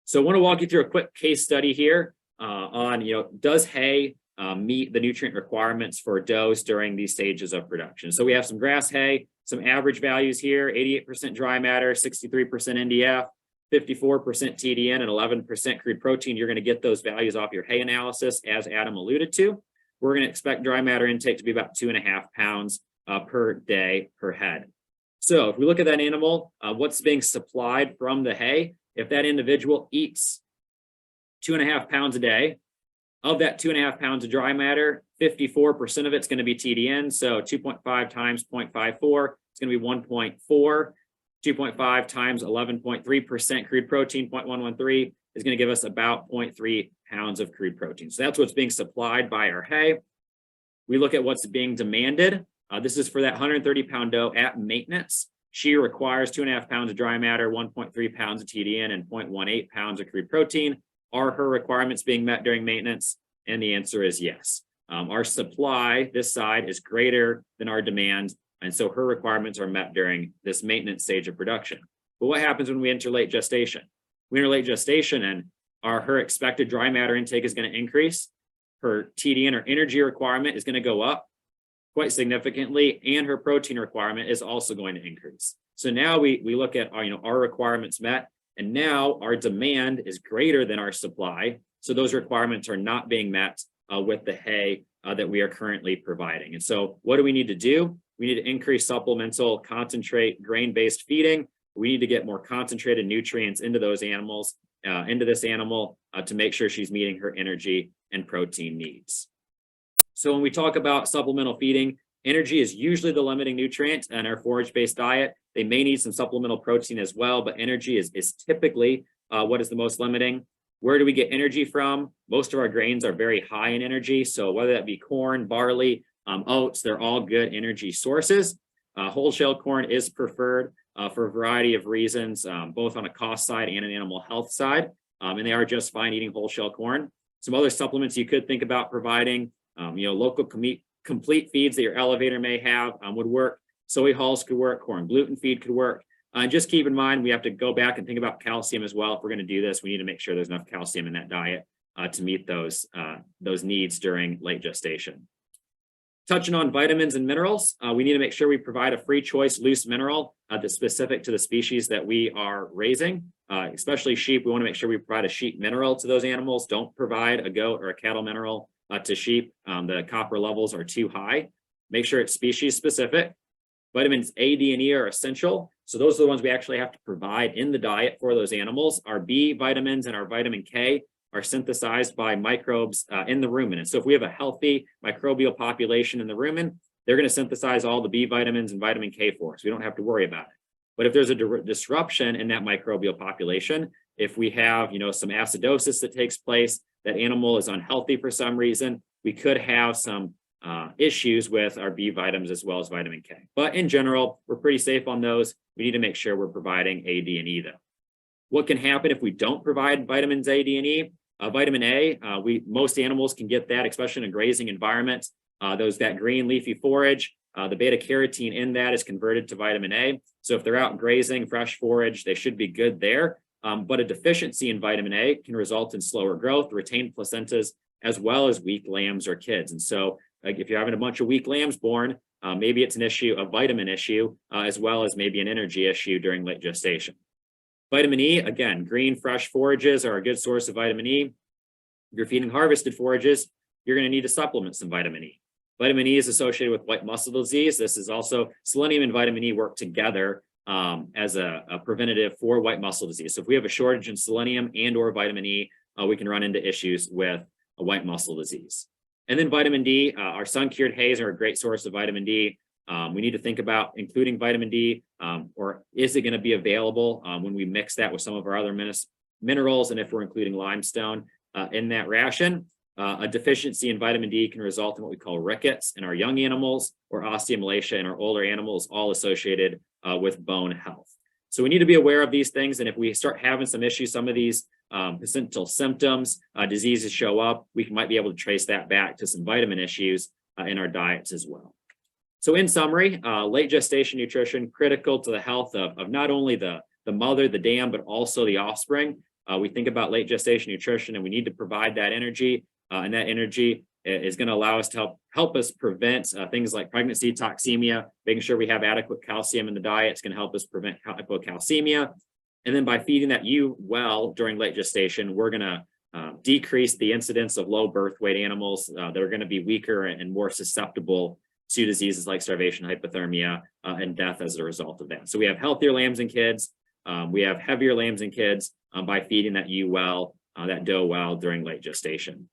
So I want to walk you through a quick case study here on, does hay meet the nutrient requirements for does during these stages of production. So we have some grass hay, some average values here: 88% dry matter, 63% NDF, 54% TDN, and 11% crude protein. You're going to get those values off your hay analysis, as Adam alluded to. We're going to expect dry matter intake to be about 2.5 pounds per day per head. So if we look at that animal, what's being supplied from the hay, if that individual eats 2.5 pounds a day, of that 2.5 pounds of dry matter, 54% of it's going to be TDN. So 2.5 times 0.54, it's going to be 1.4. 2.5 times 11.3% crude protein, 0.113, is going to give us about 0.3 pounds of crude protein. So that's what's being supplied by our hay. We look at what's being demanded. This is for that 130-pound doe at maintenance. She requires 2.5 pounds of dry matter, 1.3 pounds of TDN, and 0.18 pounds of crude protein. Are her requirements being met during maintenance? And the answer is yes. Our supply, this side, is greater than our demand, and so her requirements are met during this maintenance stage of production. But what happens when we enter late gestation? We enter late gestation, and her expected dry matter intake is going to increase. Her TDN, or energy requirement, is going to go up quite significantly, and her protein requirement is also going to increase. So now we look at our requirements met, and now our demand is greater than our supply. So those requirements are not being met with the hay that we are currently providing. And so what do we need to do? We need to increase supplemental, concentrate, grain-based feeding. We need to get more concentrated nutrients into those animals, into this animal, to make sure she's meeting her energy and protein needs. So when we talk about supplemental feeding, energy is usually the limiting nutrient in our forage-based diet. They may need some supplemental protein as well, but energy is typically what is the most limiting. Where do we get energy from? Most of our grains are very high in energy. So whether that be corn, barley, oats, they're all good energy sources. Whole shell corn is preferred for a variety of reasons, both on a cost side and an animal health side. And they are just fine eating whole shell corn. Some other supplements you could think about providing, local complete feeds that your elevator may have would work. Soy hulls could work, corn gluten feed could work. And just keep in mind, we have to go back and think about calcium as well. If we're going to do this, we need to make sure there's enough calcium in that diet to meet those needs during late gestation. Touching on vitamins and minerals, we need to make sure we provide a free choice loose mineral that's specific to the species that we are raising, especially sheep. We want to make sure we provide a sheep mineral to those animals. Don't provide a goat or a cattle mineral to sheep. The copper levels are too high. Make sure it's species specific. Vitamins A, D, and E are essential. So those are the ones we actually have to provide in the diet for those animals. Our B vitamins and our vitamin K are synthesized by microbes in the ruminant. So if we have a healthy microbial population in the rumen, they're going to synthesize all the B vitamins and vitamin K for us. We don't have to worry about it. But if there's a disruption in that microbial population, if we have some acidosis that takes place, that animal is unhealthy for some reason, we could have some issues with our B vitamins as well as vitamin K. But in general, we're pretty safe on those. We need to make sure we're providing A, D, and E though. What can happen if we don't provide vitamins A, D, and E? Vitamin A, most animals can get that, especially in a grazing environment. That green leafy forage, the beta carotene in that is converted to vitamin A. So if they're out grazing fresh forage, they should be good there. But a deficiency in vitamin A can result in slower growth, retained placentas, as well as weak lambs or kids. And so if you're having a bunch of weak lambs born, maybe it's an issue, a vitamin issue, as well as maybe an energy issue during late gestation. Vitamin E, again, green fresh forages are a good source of vitamin E. If you're feeding harvested forages, you're going to need to supplement some vitamin E. Vitamin E is associated with white muscle disease. This is also selenium and vitamin E work together as a preventative for white muscle disease. So if we have a shortage in selenium and or vitamin E, we can run into issues with a white muscle disease. And then vitamin D, our sun-cured hays are a great source of vitamin D. We need to think about including vitamin D, or is it going to be available when we mix that with some of our other minerals, and if we're including limestone in that ration. A deficiency in vitamin D can result in what we call rickets in our young animals, or osteomalacia in our older animals, all associated with bone health. So we need to be aware of these things, and if we start having some issues, some of these potential symptoms, diseases show up, we might be able to trace that back to some vitamin issues in our diets as well. So in summary, late gestation nutrition, critical to the health of not only the mother, the dam, but also the offspring. We think about late gestation nutrition, and we need to provide that energy, and that energy is going to allow us to help us prevent things like pregnancy, toxemia. Making sure we have adequate calcium in the diet is going to help us prevent hypocalcemia. And then by feeding that ewe well during late gestation, we're going to decrease the incidence of low birth weight animals that are going to be weaker and more susceptible to diseases like starvation, hypothermia, and death as a result of that. So we have healthier lambs and kids. We have heavier lambs and kids by feeding that ewe well, that doe well during late gestation.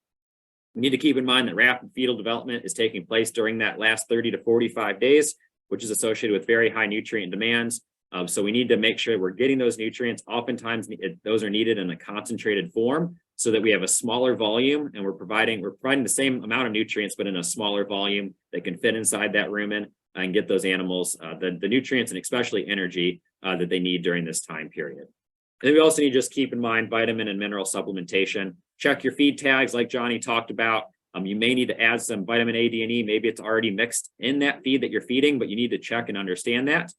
We need to keep in mind that rapid fetal development is taking place during that last 30 to 45 days, which is associated with very high nutrient demands. So we need to make sure we're getting those nutrients. Oftentimes, those are needed in a concentrated form so that we have a smaller volume, and we're providing the same amount of nutrients, but in a smaller volume that can fit inside that rumen and get those animals the nutrients and especially energy that they need during this time period. And then we also need to just keep in mind vitamin and mineral supplementation. Check your feed tags like Johnny talked about. You may need to add some vitamin A, D, and E. Maybe it's already mixed in that feed that you're feeding, but you need to check and understand that.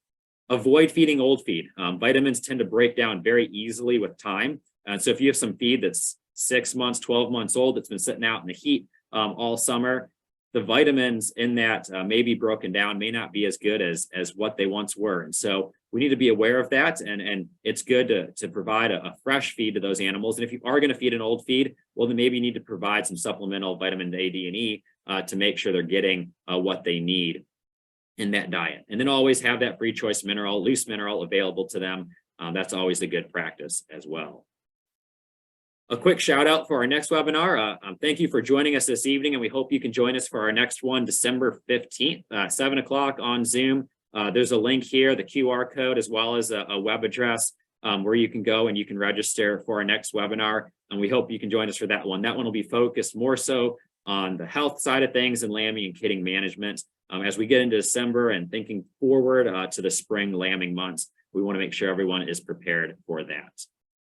Avoid feeding old feed. Vitamins tend to break down very easily with time. And so if you have some feed that's 6 months, 12 months old, that's been sitting out in the heat all summer, the vitamins in that may be broken down, may not be as good as what they once were. And so we need to be aware of that. And it's good to provide a fresh feed to those animals. And if you are going to feed an old feed, well, then maybe you need to provide some supplemental vitamin A, D, and E to make sure they're getting what they need in that diet. And then always have that free choice mineral, loose mineral available to them. That's always a good practice as well. A quick shout out for our next webinar. Thank you for joining us this evening, and we hope you can join us for our next one, December 15th, 7 o'clock on Zoom. There's a link here, the QR code, as well as a web address where you can go and you can register for our next webinar. And we hope you can join us for that one. That one will be focused more so on the health side of things and lambing and kidding management. As we get into December and thinking forward to the spring lambing months, we want to make sure everyone is prepared for that.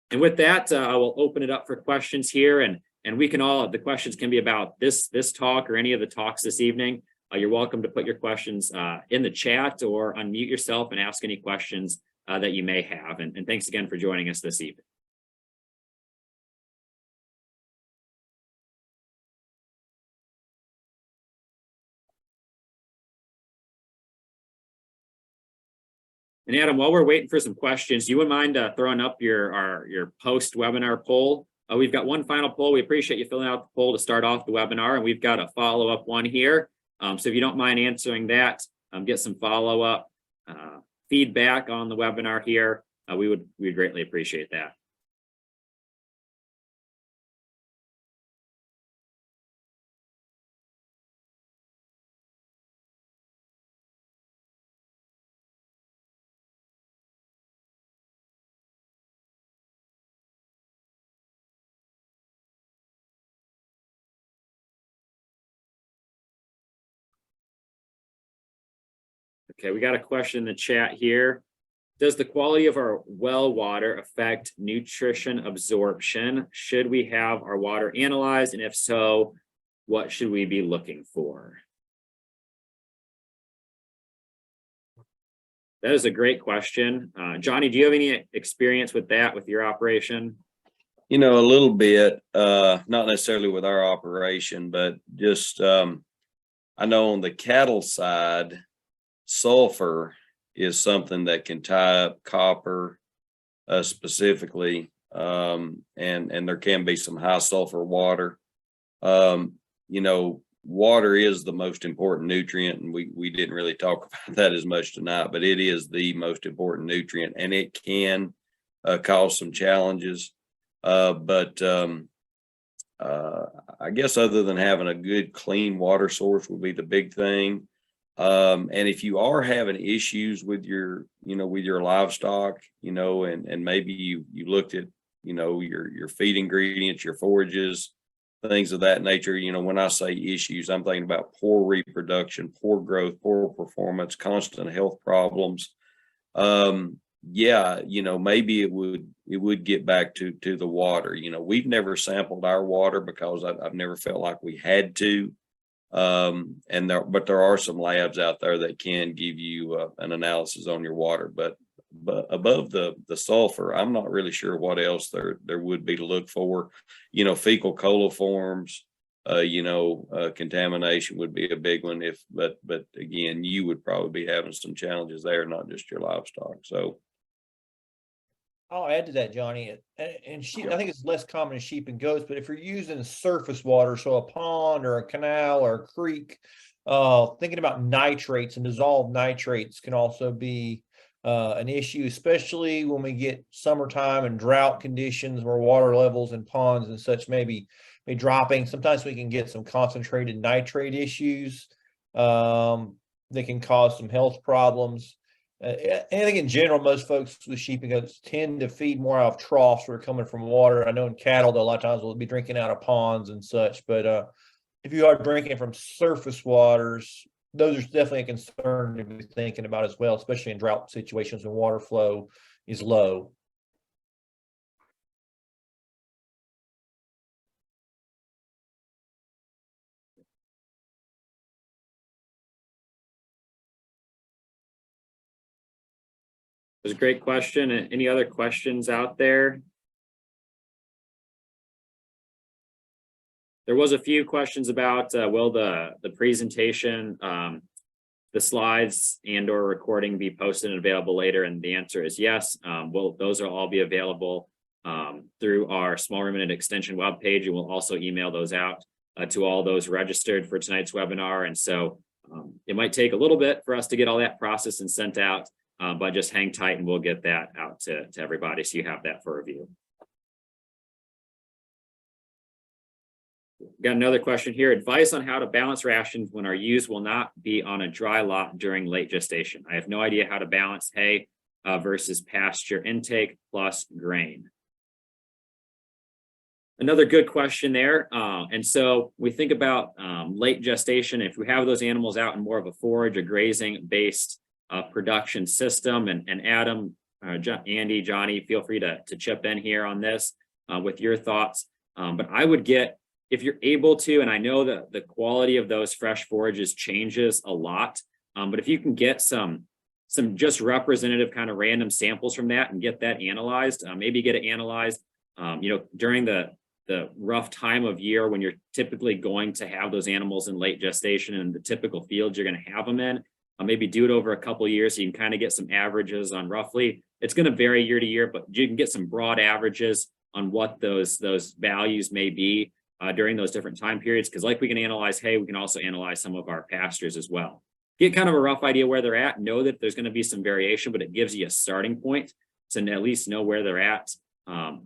And with that, I will open it up for questions here, and we can the questions can be about this talk or any of the talks this evening. You're welcome to put your questions in the chat or unmute yourself and ask any questions that you may have. And thanks again for joining us this evening. And Adam, while we're waiting for some questions, you wouldn't mind throwing up your post-webinar poll? We've got one final poll. We appreciate you filling out the poll to start off the webinar, and we've got a follow-up one here. So if you don't mind answering that, get some follow-up feedback on the webinar here, we'd greatly appreciate that. Okay, we got a question in the chat here. Does the quality of our well water affect nutrition absorption? Should we have our water analyzed? And if so, what should we be looking for? That is a great question. Johnny, do you have any experience with that with your operation? You know, a little bit, not necessarily with our operation, but just, I know on the cattle side, sulfur is something that can tie up copper, specifically, and there can be some high sulfur water. You know, water is the most important nutrient, and we didn't really talk about that as much tonight, but it is the most important nutrient, and it can cause some challenges. I guess other than having a good clean water source would be the big thing. And if you are having issues with your, with your livestock, and maybe you looked at, your feed ingredients, your forages, things of that nature, when I say issues, I'm thinking about poor reproduction, poor growth, poor performance, constant health problems. Yeah, maybe it would get back to the water. We've never sampled our water because I've never felt like we had to. But there are some labs out there that can give you an analysis on your water, but above the sulfur, I'm not really sure what else there would be to look for. Fecal coliforms, contamination would be a big one. But again, you would probably be having some challenges there, not just your livestock. So I'll add to that, Johnny. And sheep, I think it's less common in sheep and goats, but if you're using surface water, so a pond or a canal or a creek, thinking about nitrates and dissolved nitrates can also be an issue, especially when we get summertime and drought conditions where water levels in ponds and such may be dropping. Sometimes we can get some concentrated nitrate issues that can cause some health problems. I think in general, most folks with sheep and goats tend to feed more out of troughs that are coming from water. I know in cattle, though, a lot of times we'll be drinking out of ponds and such. But if you are drinking from surface waters, those are definitely a concern to be thinking about as well, especially in drought situations when water flow is low. It was a great question. Any other questions out there? There was a few questions about will the presentation, the slides and or recording be posted and available later? And the answer is yes. Those will all be available through our Small Ruminant Extension webpage, and we'll also email those out to all those registered for tonight's webinar. And so it might take a little bit for us to get all that processed and sent out, but just hang tight and we'll get that out to everybody so you have that for review. Got another question here. Advice on how to balance rations when our ewes will not be on a dry lot during late gestation. I have no idea how to balance hay versus pasture intake plus grain. Another good question there. And so we think about late gestation. If we have those animals out in more of a forage or grazing based production system, and Adam, Andy, Johnny, feel free to chip in here on this with your thoughts. But I would get, if you're able to, and I know that the quality of those fresh forages changes a lot, but if you can get some just representative kind of random samples from that and get that analyzed, maybe get it analyzed, during the rough time of year when you're typically going to have those animals in late gestation and the typical fields you're going to have them in, maybe do it over a couple of years so you can kind of get some averages on roughly. It's going to vary year to year, but you can get some broad averages on what those values may be during those different time periods, because like we can analyze hay, we can also analyze some of our pastures as well. Get kind of a rough idea where they're at, know that there's going to be some variation, but it gives you a starting point to at least know where they're at,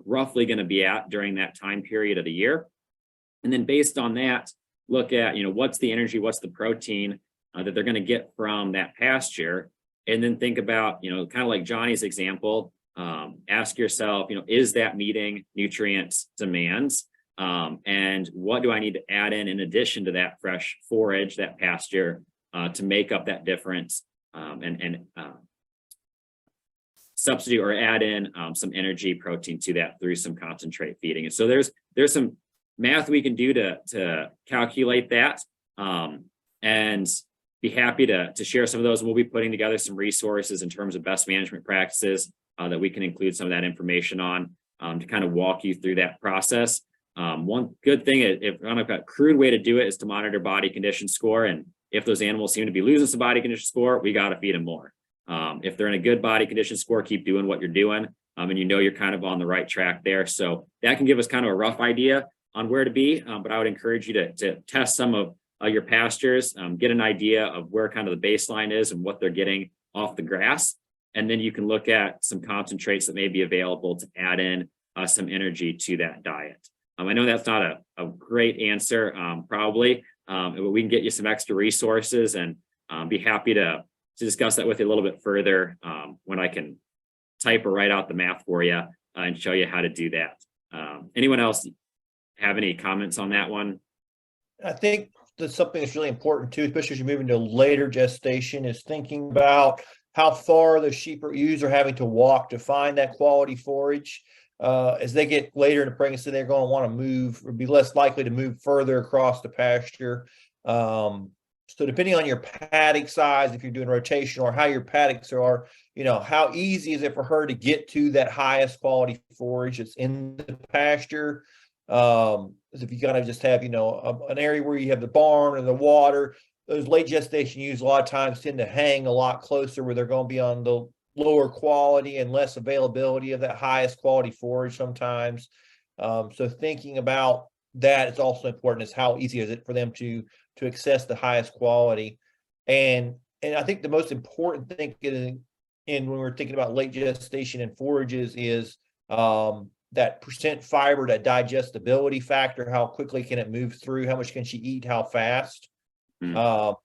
roughly going to be at during that time period of the year. And then based on that, look at, what's the energy, what's the protein that they're going to get from that pasture. And then think about, kind of like Johnny's example, ask yourself, is that meeting nutrient demands? And what do I need to add in addition to that fresh forage, that pasture, to make up that difference substitute or add in some energy protein to that through some concentrate feeding. And so there's some math we can do to calculate that, and be happy to share some of those. We'll be putting together some resources in terms of best management practices that we can include some of that information on, to kind of walk you through that process. One good thing, if on a crude way to do it, is to monitor body condition score. And if those animals seem to be losing some body condition score, we got to feed them more. If they're in a good body condition score, keep doing what you're doing. And you know you're kind of on the right track there. So that can give us kind of a rough idea on where to be. But I would encourage you to test some of your pastures, get an idea of where kind of the baseline is and what they're getting off the grass. And then you can look at some concentrates that may be available to add in some energy to that diet. I know that's not a great answer, probably, but we can get you some extra resources, and be happy to discuss that with you a little bit further when I can type or write out the math for you and show you how to do that. Anyone else have any comments on that one? I think that's something that's really important too, especially as you move into later gestation, is thinking about how far the sheep or ewes are having to walk to find that quality forage. As they get later in the pregnancy, they're going to want to move or be less likely to move further across the pasture. So depending on your paddock size, if you're doing rotation, or how your paddocks are, how easy is it for her to get to that highest quality forage that's in the pasture? If you kind of just have, an area where you have the barn and the water, those late gestation ewes a lot of times tend to hang a lot closer, where they're going to be on the lower quality and less availability of that highest quality forage sometimes. So thinking about that is also important, is how easy is it for them to access the highest quality. And I think the most important thing when we're thinking about late gestation and forages is that percent fiber, that digestibility factor, how quickly can it move through, how much can she eat, how fast. A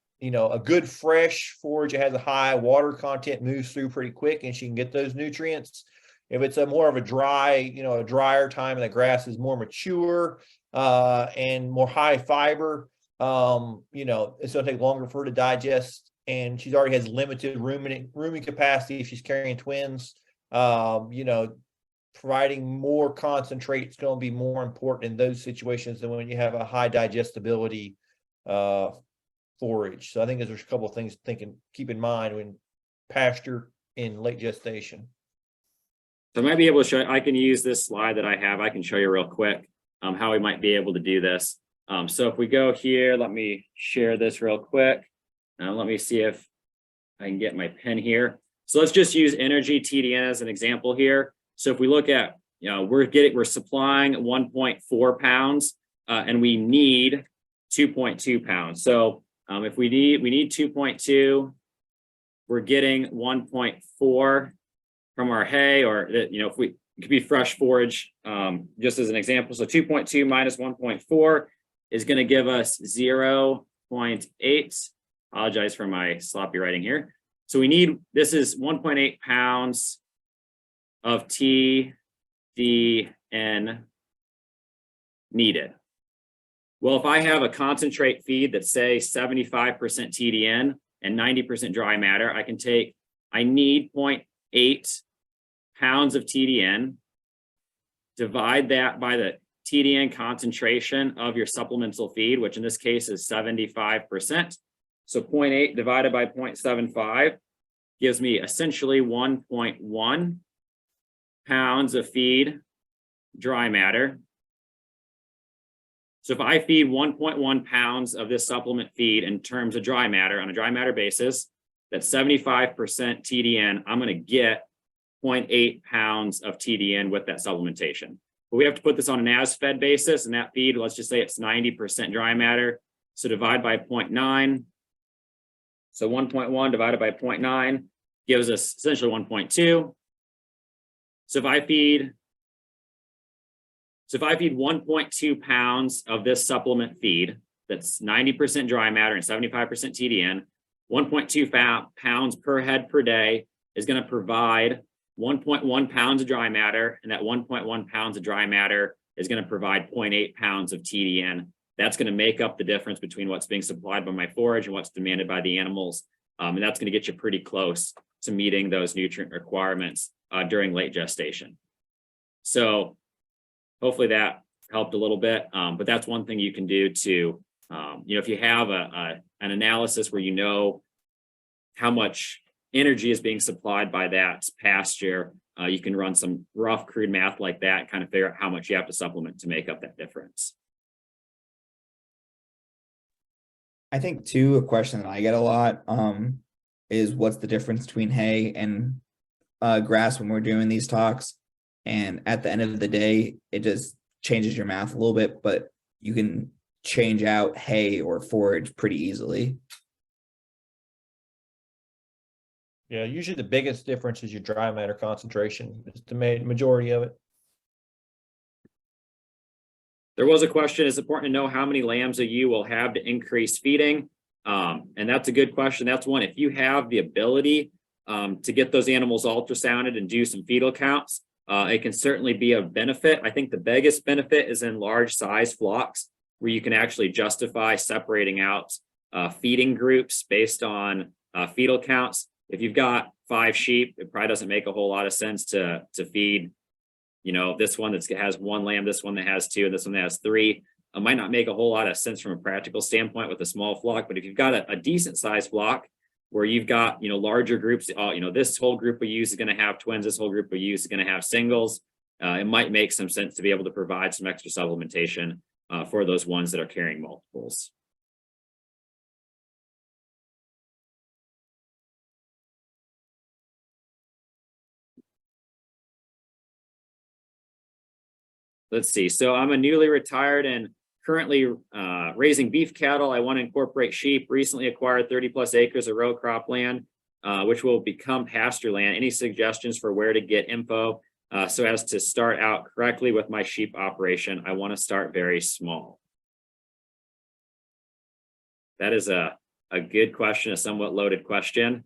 good fresh forage that has a high water content moves through pretty quick, and she can get those nutrients. If it's a more of a dry, a drier time and the grass is more mature and more high fiber, it's going to take longer for her to digest, and she already has limited rooming capacity if she's carrying twins. Providing more concentrate is going to be more important in those situations than when you have a high digestibility forage. So I think there's a couple of things keep in mind when pasture in late gestation. So I might be able to show, I can use this slide that I have. I can show you real quick how we might be able to do this. So if we go here, let me share this real quick. Let me see if I can get my pen here. So let's just use energy TDN as an example here. So if we look at, we're supplying 1.4 pounds and we need 2.2 pounds. So if we need 2.2, we're getting 1.4 from our hay, or it could be fresh forage, just as an example. So 2.2 minus 1.4 is going to give us 0.8. Apologize for my sloppy writing here. So this is 1.8 pounds of TDN needed. Well, if I have a concentrate feed that's, say, 75% TDN and 90% dry matter, I need 0.8 pounds of TDN, divide that by the TDN concentration of your supplemental feed, which in this case is 75%. So 0.8 divided by 0.75 gives me essentially 1.1 pounds of feed dry matter. So if I feed 1.1 pounds of this supplement feed in terms of dry matter on a dry matter basis, that's 75% TDN, I'm going to get 0.8 pounds of TDN with that supplementation. But we have to put this on an as-fed basis, and that feed, let's just say it's 90% dry matter. So divide by 0.9. So 1.1 divided by 0.9 gives us essentially 1.2. So if I feed 1.2 pounds of this supplement feed, that's 90% dry matter and 75% TDN, 1.2 pounds per head per day is going to provide 1.1 pounds of dry matter, and that 1.1 pounds of dry matter is going to provide 0.8 pounds of TDN. That's going to make up the difference between what's being supplied by my forage and what's demanded by the animals And that's going to get you pretty close to meeting those nutrient requirements during late gestation. So hopefully that helped a little bit, but that's one thing you can do to, if you have an analysis where you know how much energy is being supplied by that pasture, you can run some rough, crude math like that and kind of figure out how much you have to supplement to make up that difference. I think too, a question that I get a lot is what's the difference between hay and grass when we're doing these talks. And at the end of the day, it just changes your math a little bit, but you can change out hay or forage pretty easily. Yeah, usually the biggest difference is your dry matter concentration. It's the majority of it. There was a question, it's important to know how many lambs a ewe will have to increase feeding. And that's a good question. That's one, if you have the ability to get those animals ultrasounded and do some fetal counts, it can certainly be a benefit. I think the biggest benefit is in large size flocks where you can actually justify separating out feeding groups based on fetal counts. If you've got 5 sheep, it probably doesn't make a whole lot of sense to feed, this one that has 1 lamb, this one that has 2, and this one that has 3. It might not make a whole lot of sense from a practical standpoint with a small flock, but if you've got a decent sized flock where you've got, larger groups, this whole group of ewes is going to have twins, this whole group of ewes is going to have singles, it might make some sense to be able to provide some extra supplementation for those ones that are carrying multiples. Let's see. So I'm a newly retired and currently raising beef cattle. I want to incorporate sheep. Recently acquired 30+ acres of row crop land, which will become pasture land. Any suggestions for where to get info so as to start out correctly with my sheep operation? I want to start very small. That is a good question, a somewhat loaded question.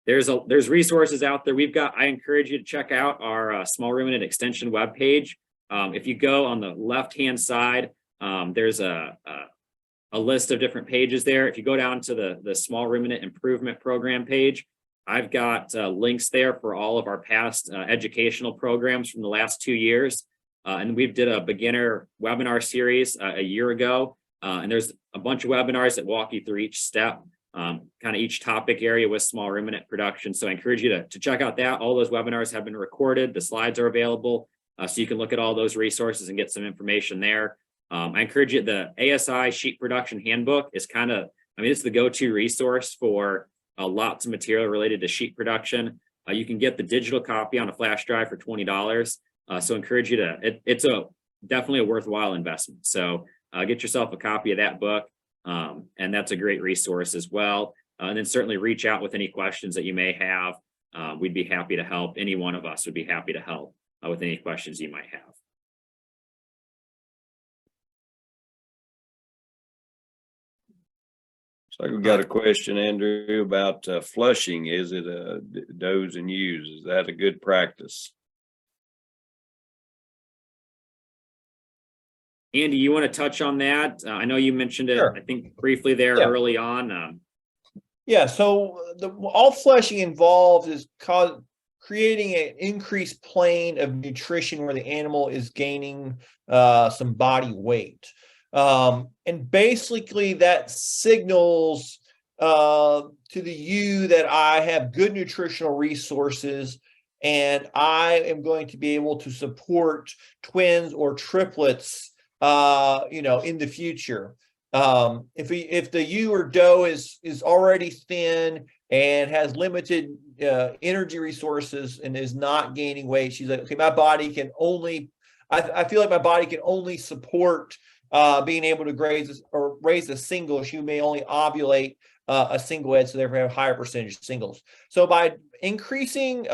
There's resources out there. I encourage you to check out our small ruminant extension webpage. If you go on the left-hand side, there's a list of different pages there. If you go down to the small ruminant improvement program page, I've got links there for all of our past educational programs from the last 2 years. And we did a beginner webinar series a year ago. And there's a bunch of webinars that walk you through each step. Kind of each topic area with small ruminant production. So I encourage you to check out that. All those webinars have been recorded. The slides are available. So you can look at all those resources and get some information there. I encourage you, the ASI Sheep Production Handbook is it's the go-to resource for lots of material related to sheep production. You can get the digital copy on a flash drive for $20. So encourage you it's definitely a worthwhile investment. So get yourself a copy of that book. And that's a great resource as well. And then certainly reach out with any questions that you may have. We'd be happy to help. Any one of us would be happy to help with any questions you might have. So we got a question, Andrew, about flushing. Is it does and ewes? Is that a good practice? Andy, you want to touch on that? I know you mentioned it, Sure. I think briefly there Yeah. early on. Yeah, so all flushing involved is creating an increased plane of nutrition where the animal is gaining some body weight. And basically that signals to the ewe that I have good nutritional resources and I am going to be able to support twins or triplets in the future. If the ewe or doe is already thin and has limited energy resources and is not gaining weight, she's like, okay, my body can only, I feel like my body can only support being able to raise a single. She may only ovulate a single egg, so therefore have a higher percentage of singles. So by increasing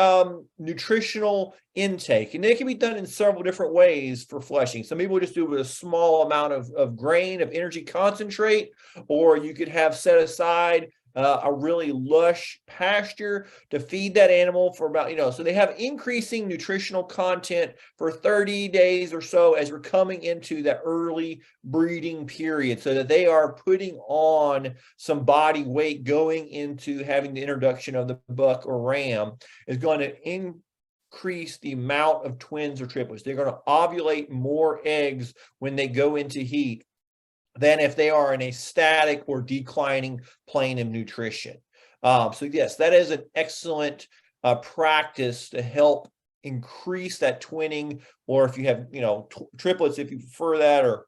nutritional intake, and it can be done in several different ways for flushing. Some people just do it with a small amount of grain, of energy concentrate, or you could have set aside a really lush pasture to feed that animal for about, so they have increasing nutritional content for 30 days or so as we're coming into that early breeding period, so that they are putting on some body weight going into having the introduction of the buck or ram is going to increase the amount of twins or triplets. They're going to ovulate more eggs when they go into heat than if they are in a static or declining plane of nutrition. So yes, that is an excellent practice to help increase that twinning, or if you have, triplets, if you prefer that, or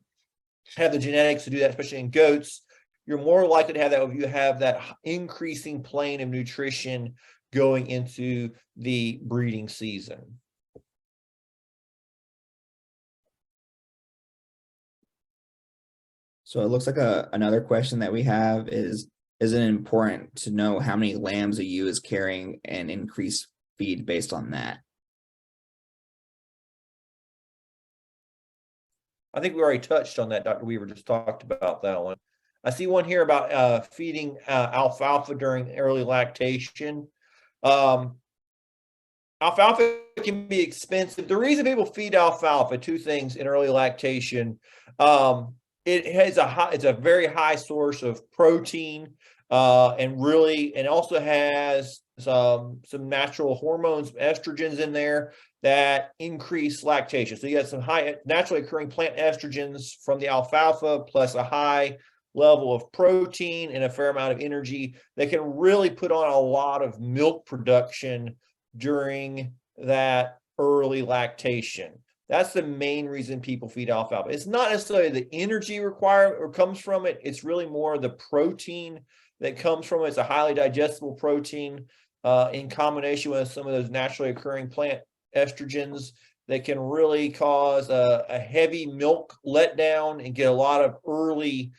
have the genetics to do that, especially in goats, you're more likely to have that if you have that increasing plane of nutrition going into the breeding season. So it looks like another question that we have is it important to know how many lambs a ewe is carrying and increase feed based on that? I think we already touched on that. Dr. Weaver just talked about that one. I see one here about feeding alfalfa during early lactation. Alfalfa can be expensive. The reason people feed alfalfa, two things in early lactation, it's a very high source of protein, and also has some natural hormones, estrogens in there that increase lactation. So you got some high naturally occurring plant estrogens from the alfalfa, plus a high level of protein and a fair amount of energy that can really put on a lot of milk production during that early lactation. That's the main reason people feed alfalfa. It's not necessarily the energy requirement or comes from it. It's really more the protein that comes from it. It's a highly digestible protein in combination with some of those naturally occurring plant estrogens that can really cause a heavy milk letdown and get a lot of early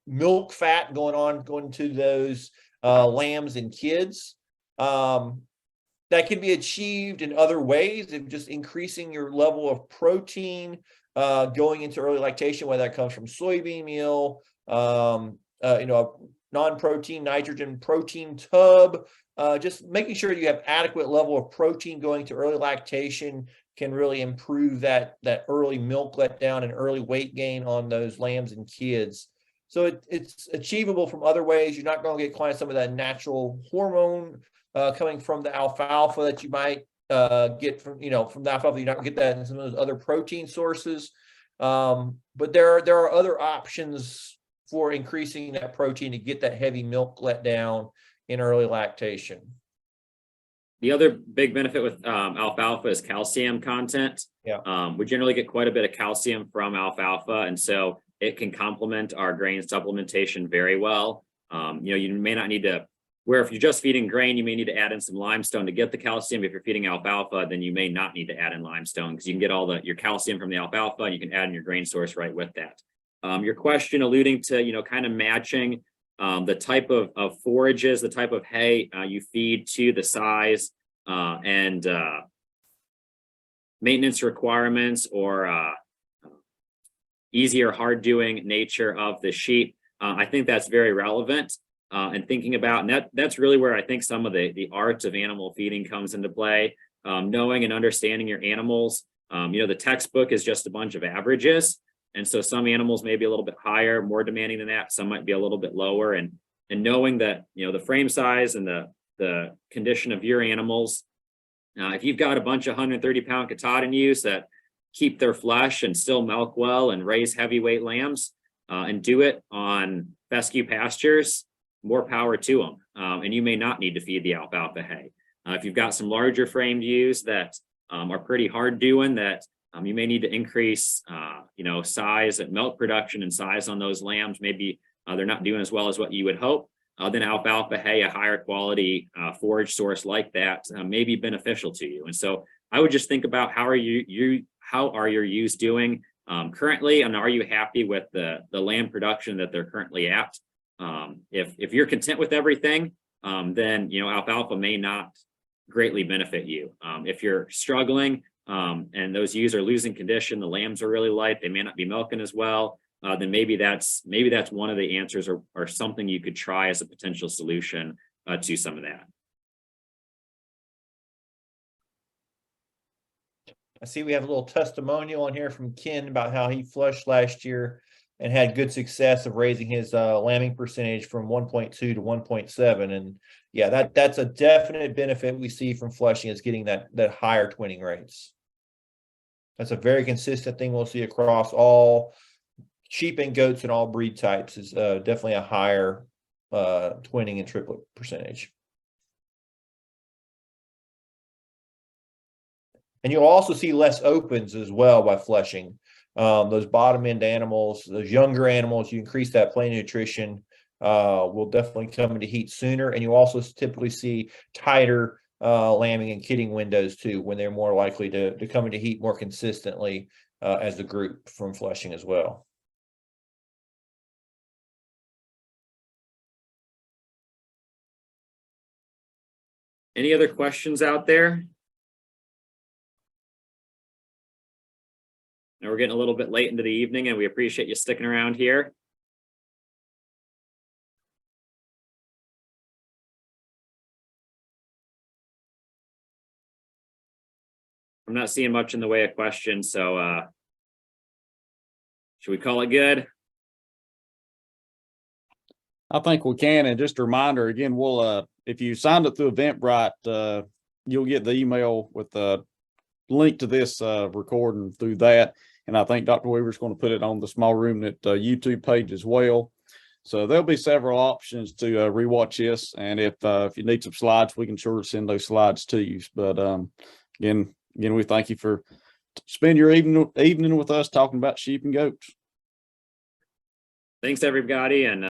milk fat going to those lambs and kids. That can be achieved in other ways of just increasing your level of protein going into early lactation, whether that comes from soybean meal, non-protein nitrogen protein tub. Just making sure you have adequate level of protein going to early lactation can really improve that early milk letdown and early weight gain on those lambs and kids. So it's achievable from other ways. You're not going to get quite some of that natural hormone coming from the alfalfa that you might get from the alfalfa. You're not going to get that in some of those other protein sources. But there are other options for increasing that protein to get that heavy milk let down in early lactation. The other big benefit with alfalfa is calcium content. Yeah. We generally get quite a bit of calcium from alfalfa, and so it can complement our grain supplementation very well. You may not need to, where if you're just feeding grain, you may need to add in some limestone to get the calcium. If you're feeding alfalfa, then you may not need to add in limestone because you can get all your calcium from the alfalfa and you can add in your grain source right with that. Your question alluding to, kind of matching the type of forages, the type of hay you feed to the size and maintenance requirements or easy or hard doing nature of the sheep. I think that's very relevant and thinking about, and that's really where I think some of the art of animal feeding comes into play. Knowing and understanding your animals. The textbook is just a bunch of averages. And so some animals may be a little bit higher, more demanding than that. Some might be a little bit lower. And knowing that, the frame size and the condition of your animals, if you've got a bunch of 130-pound Katahdin ewes that keep their flesh and still milk well and raise heavyweight lambs and do it on fescue pastures, more power to them. And you may not need to feed the alfalfa hay. If you've got some larger framed ewes that are pretty hard doing, that you may need to increase, size and milk production and size on those lambs. Maybe they're not doing as well as what you would hope. Then alfalfa hay, a higher quality forage source like that, may be beneficial to you. And so I would just think about how are your ewes doing currently, and are you happy with the lamb production that they're currently at? If you're content with everything, then alfalfa may not greatly benefit you. If you're struggling and those ewes are losing condition, the lambs are really light, they may not be milking as well, then maybe that's one of the answers or something you could try as a potential solution to some of that. I see we have a little testimonial on here from Ken about how he flushed last year and had good success of raising his lambing percentage from 1.2 to 1.7. And yeah, that's a definite benefit we see from flushing, is getting that higher twinning rates. That's a very consistent thing we'll see across all sheep and goats and all breed types, is definitely a higher twinning and triplet percentage. And you'll also see less opens as well by flushing. Those bottom end animals, those younger animals, you increase that plain nutrition, will definitely come into heat sooner. And you also typically see tighter lambing and kidding windows too, when they're more likely to come into heat more consistently as a group from flushing as well. Any other questions out there? Now we're getting a little bit late into the evening, and we appreciate you sticking around here. I'm not seeing much in the way of questions, so should we call it good? I think we can. And just a reminder, again, we'll, if you signed up through Eventbrite, you'll get the email with the link to this recording through that. And I think Dr. Weaver's going to put it on the Small Ruminant YouTube page as well. So there'll be several options to rewatch this. And if you need some slides, we can sure send those slides to you. But again, we thank you for spending your evening with us talking about sheep and goats. Thanks, everybody. And